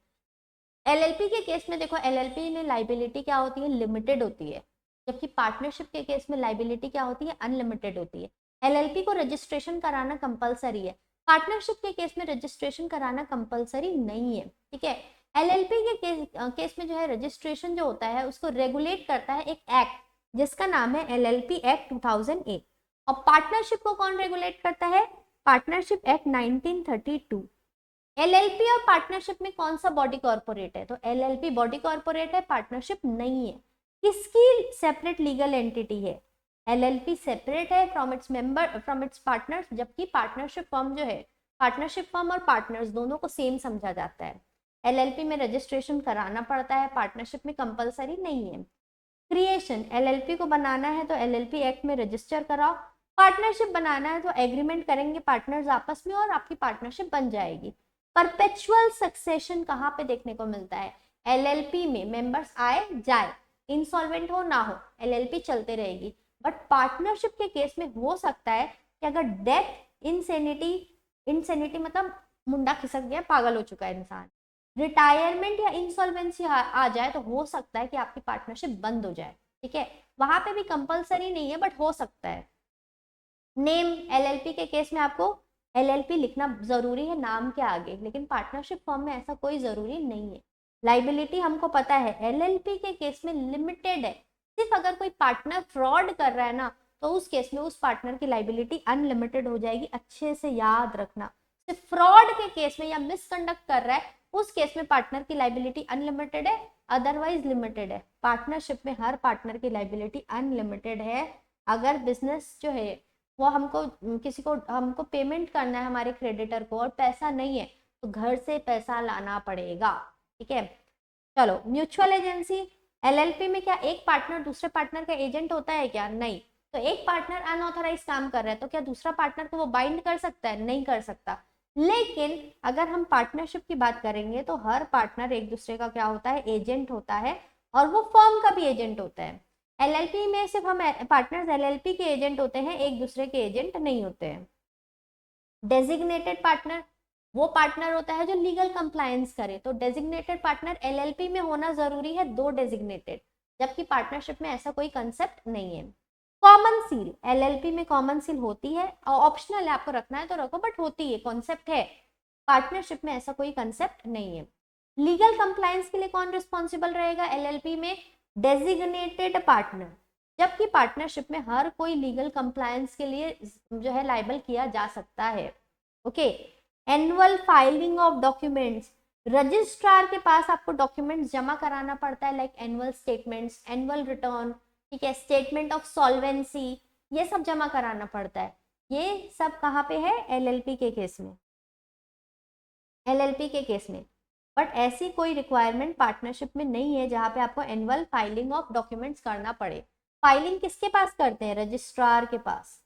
एलएलपी के केस में देखो, एलएलपी में लाइबिलिटी क्या होती है, लिमिटेड होती है, जबकि पार्टनरशिप के केस में लाइबिलिटी क्या होती है, अनलिमिटेड होती है। एलएलपी को रजिस्ट्रेशन कराना कंपलसरी है, पार्टनरशिप के केस में रजिस्ट्रेशन कराना कंपलसरी नहीं है। ठीक है, एलएलपी के केस में जो है रजिस्ट्रेशन जो होता है उसको रेगुलेट करता है एक एक्ट जिसका नाम है एलएलपी एक्ट 2008। और पार्टनरशिप को कौन रेगुलेट करता है, पार्टनरशिप एक्ट 1932। एलएलपी और पार्टनरशिप में कौन सा बॉडी कॉर्पोरेट है, तो एलएलपी बॉडी कॉर्पोरेट है, पार्टनरशिप नहीं है। किसकी सेपरेट लीगल एंटिटी है, एलएलपी सेपरेट है from its member, from its partners, जबकि पार्टनरशिप फर्म जो है, पार्टनरशिप फर्म और पार्टनर्स दोनों को सेम समझा जाता है। एलएलपी में रजिस्ट्रेशन कराना पड़ता है, पार्टनरशिप में कंपलसरी नहीं है। क्रिएशन, एलएलपी को बनाना है तो एलएलपी एक्ट में रजिस्टर कराओ, पार्टनरशिप बनाना है तो एग्रीमेंट करेंगे पार्टनर्स आपस में और आपकी पार्टनरशिप बन जाएगी। परपेचुअल सक्सेशन कहाँ पे देखने को मिलता है, एलएलपी में मेंबर्स आए जाए, इंसॉल्वेंट हो ना हो, एलएलपी चलते रहेगी। बट पार्टनरशिप के केस में हो सकता है कि अगर डेथ, इंसेनिटी मतलब मुंडा खिसक गया, पागल हो चुका है इंसान, रिटायरमेंट या इंसॉल्वेंसी आ जाए तो हो सकता है कि आपकी पार्टनरशिप बंद हो जाए। ठीक है, वहां पे भी कंपलसरी नहीं है बट हो सकता है। नेम, एलएलपी के केस में आपको एलएलपी लिखना जरूरी है नाम के आगे, लेकिन पार्टनरशिप फॉर्म में ऐसा कोई जरूरी नहीं है। लाइबिलिटी हमको पता है एलएलपी के केस में लिमिटेड है, सिर्फ अगर कोई पार्टनर फ्रॉड कर रहा है ना तो उस केस में उस पार्टनर की लाइबिलिटी अनलिमिटेड हो जाएगी, अच्छे से याद रखना। सिर्फ फ्रॉड के केस में या मिसकंडक्ट कर रहा है उस केस में पार्टनर की लाइबिलिटी अनलिमिटेड है, अदरवाइज लिमिटेड है। पार्टनरशिप में हर पार्टनर की लाइबिलिटी अनलिमिटेड है। अगर बिजनेस जो है वो हमको पेमेंट करना है हमारे क्रेडिटर को और पैसा नहीं है तो घर से पैसा लाना पड़ेगा, ठीक है। चलो, म्यूचुअल एजेंसी, एलएलपी में क्या एक पार्टनर दूसरे पार्टनर का एजेंट होता है क्या? नहीं। तो एक पार्टनर अनऑथराइज काम कर रहा है तो क्या दूसरा पार्टनर को वो बाइंड कर सकता है? नहीं कर सकता। लेकिन अगर हम पार्टनरशिप की बात करेंगे तो हर पार्टनर एक दूसरे का क्या होता है? एजेंट होता है, और वो फर्म का भी एजेंट होता है। एलएलपी में सिर्फ हम पार्टनर्स एलएलपी के एजेंट होते हैं, एक दूसरे के एजेंट नहीं होते हैं। डेजिग्नेटेड पार्टनर वो पार्टनर होता है जो लीगल कंप्लायंस करे, तो डेजिग्नेटेड पार्टनर एलएलपी में होना जरूरी है, 2 डेजिग्नेटेड, जबकि पार्टनरशिप में ऐसा कोई कंसेप्ट नहीं है। कॉमन सील, एलएलपी में कॉमन सील होती है, ऑप्शनल है, आपको रखना है तो रखो बट होती है, कॉन्सेप्ट है। पार्टनरशिप में ऐसा कोई कंसेप्ट नहीं है। लीगल कंप्लायंस के लिए कौन रिस्पॉन्सिबल रहेगा एलएलपी में? डेजिग्नेटेड पार्टनर, जबकि पार्टनरशिप में हर कोई लीगल कंप्लायंस के लिए जो है लाइबल किया जा सकता है। Okay. Annual filing of documents, registrar के पास आपको डॉक्यूमेंट्स जमा कराना पड़ता है, like annual statements, annual return, ठीक है, स्टेटमेंट ऑफ सॉल्वेंसी, ये सब जमा कराना पड़ता है। ये सब कहाँ पे है? एलएलपी के केस में, एलएलपी के केस में। बट ऐसी कोई रिक्वायरमेंट पार्टनरशिप में नहीं है जहाँ पे आपको एनुअल फाइलिंग ऑफ डॉक्यूमेंट्स करना पड़े। फाइलिंग किसके पास करते हैं? रजिस्ट्रार के पास।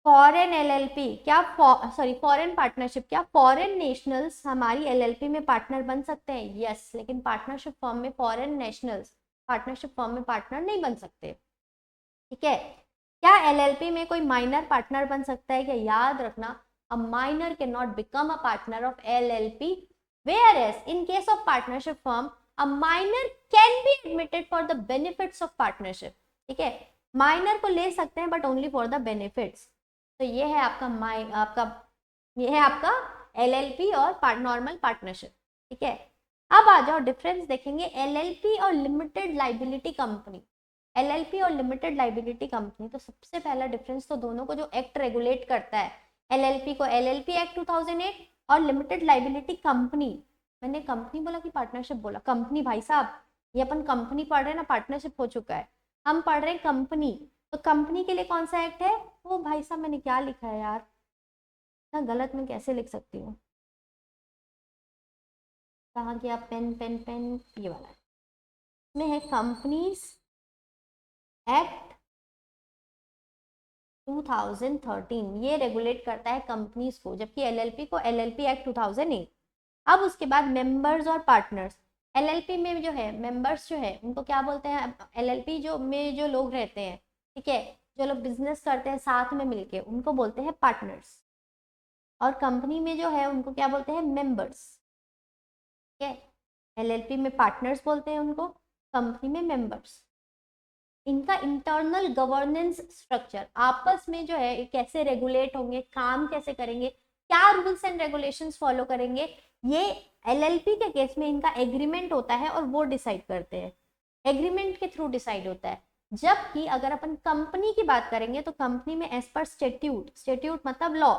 फॉरेन एलएलपी क्या फॉरेन पार्टनरशिप, क्या फॉरेन नेशनल्स हमारी एलएलपी में पार्टनर बन सकते हैं? यस, लेकिन पार्टनरशिप फॉर्म में फॉरेन नेशनल्स पार्टनरशिप फॉर्म में पार्टनर नहीं बन सकते, ठीक है। क्या एलएलपी में कोई माइनर पार्टनर बन सकता है क्या? याद रखना, a minor cannot become a partner of LLP, whereas in case of partnership firm a minor can be admitted for the benefits of partnership, ठीक है। माइनर को ले सकते हैं but only for the benefits. तो ये है आपका एलएलपी और नॉर्मल पार्टनरशिप, ठीक है। अब आ जाओ डिफरेंस देखेंगे एलएलपी और लिमिटेड लाइबिलिटी कंपनी। एलएलपी और लिमिटेड लाइबिलिटी कंपनी, तो सबसे पहला डिफरेंस तो दोनों को जो एक्ट रेगुलेट करता है, एलएलपी को एलएलपी एक्ट 2008 और लिमिटेड लाइबिलिटी कंपनी, मैंने कंपनी बोला कि पार्टनरशिप बोला? कंपनी भाई साहब, ये अपन कंपनी पढ़ रहे हैं ना, पार्टनरशिप हो चुका है, हम पढ़ रहे हैं कंपनी। तो कंपनी के लिए कौन सा एक्ट है? वो भाई साहब मैंने क्या लिखा है यार, ना गलत मैं कैसे लिख सकती हूँ? कहाँ गया पेन पेन पेन? ये वाला है, इसमें है कंपनीज एक्ट 2013, ये रेगुलेट करता है कंपनीज को, जबकि एलएलपी को एलएलपी एक्ट 2008। अब उसके बाद मेंबर्स और पार्टनर्स, एलएलपी में जो है मेंबर्स जो है उनको क्या बोलते हैं? एलएलपी जो में जो लोग रहते हैं, ठीक है, जो लोग बिजनेस करते हैं साथ में मिलके, उनको बोलते हैं पार्टनर्स। और कंपनी में जो है उनको क्या बोलते हैं? मेंबर्स, ठीक है। एलएलपी में पार्टनर्स बोलते हैं उनको, कंपनी में मेंबर्स। इनका इंटरनल गवर्नेंस स्ट्रक्चर, आपस में जो है कैसे रेगुलेट होंगे, काम कैसे करेंगे, क्या रूल्स एंड रेगुलेशंस फॉलो करेंगे, ये एलएलपी के केस में इनका एग्रीमेंट होता है और वो डिसाइड करते हैं, एग्रीमेंट के थ्रू डिसाइड होता है। जबकि अगर अपन कंपनी की बात करेंगे तो कंपनी में एज पर स्टेट्यूट, स्टेट्यूट मतलब लॉ,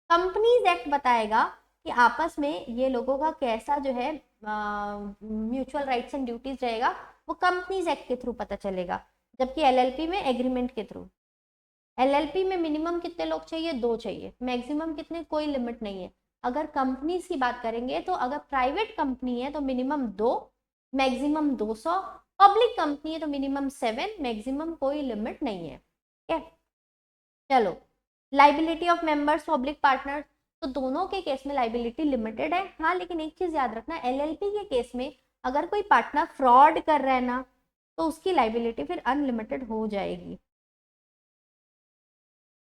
कंपनीज एक्ट बताएगा कि आपस में ये लोगों का कैसा जो है म्यूचुअल राइट्स एंड ड्यूटीज रहेगा, वो कंपनीज एक्ट के थ्रू पता चलेगा। जबकि एलएलपी में एग्रीमेंट के थ्रू। एलएलपी में मिनिमम कितने लोग चाहिए? 2 चाहिए, मैक्सिमम कितने? कोई लिमिट नहीं है। अगर कंपनीज की बात करेंगे तो अगर प्राइवेट कंपनी है तो मिनिमम 2, मैक्सिमम 200, पब्लिक कंपनी है तो मिनिमम 7, मैक्सिमम कोई लिमिट नहीं है, ठीक है। चलो, liability of members public partner, तो दोनों के केस में लाइबिलिटी लिमिटेड है। हाँ, लेकिन एक चीज याद रखना, एलएलपी के केस में अगर कोई पार्टनर फ्रॉड कर रहा है ना तो उसकी लाइबिलिटी फिर अनलिमिटेड हो जाएगी।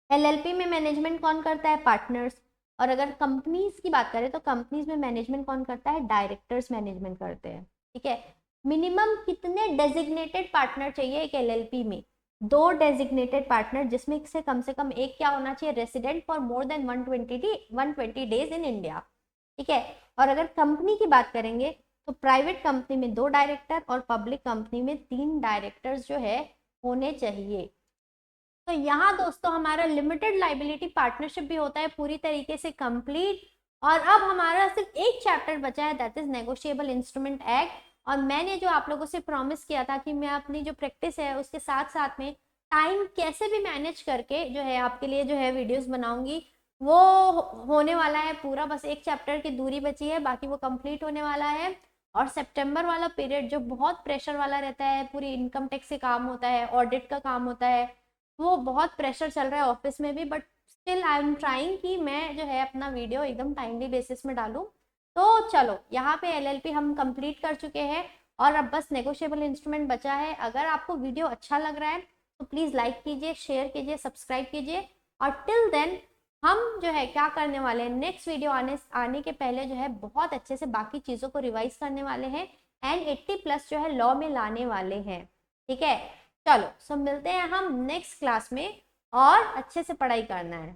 एलएलपी में मैनेजमेंट कौन करता है? पार्टनर्स। और अगर कंपनीज की बात करें तो कंपनीज में मैनेजमेंट कौन करता है? डायरेक्टर्स मैनेजमेंट करते हैं, ठीक है। मिनिमम कितने डेजिग्नेटेड पार्टनर चाहिए एक एलएलपी में? 2 डेजिग्नेटेड पार्टनर, जिसमें से कम एक क्या होना चाहिए? Resident for more than 120 days in India. ठीक है। और अगर कंपनी की बात करेंगे तो प्राइवेट कंपनी में 2 डायरेक्टर और पब्लिक कंपनी में 3 डायरेक्टर्स जो है होने चाहिए। तो यहाँ दोस्तों हमारा लिमिटेड लाइबिलिटी पार्टनरशिप भी होता है पूरी तरीके से कंप्लीट। और अब हमारा सिर्फ एक चैप्टर बचा है, that is negotiable instrument act. और मैंने जो आप लोगों से प्रॉमिस किया था कि मैं अपनी जो प्रैक्टिस है उसके साथ साथ में टाइम कैसे भी मैनेज करके जो है आपके लिए जो है वीडियोस बनाऊंगी, वो होने वाला है पूरा। बस एक चैप्टर की दूरी बची है, बाकी वो कंप्लीट होने वाला है। और सितंबर वाला पीरियड जो बहुत प्रेशर वाला रहता है, पूरी इनकम टैक्स से काम होता है, ऑडिट का काम होता है, वो बहुत प्रेशर चल रहा है ऑफिस में भी, but still I am trying कि मैं जो है अपना वीडियो एकदम टाइमली बेसिस में डालूं। तो चलो यहाँ पे एलएलपी हम कंप्लीट कर चुके हैं और अब बस नेगोशिएबल इंस्ट्रूमेंट बचा है। अगर आपको वीडियो अच्छा लग रहा है तो प्लीज़ लाइक कीजिए, शेयर कीजिए, सब्सक्राइब कीजिए। और टिल देन हम जो है क्या करने वाले हैं, नेक्स्ट वीडियो आने के पहले जो है बहुत अच्छे से बाकी चीज़ों को रिवाइज करने वाले हैं एंड 80+ जो है लॉ में लाने वाले हैं। ठीक है, चलो सो मिलते हैं हम नेक्स्ट क्लास में और अच्छे से पढ़ाई करना है।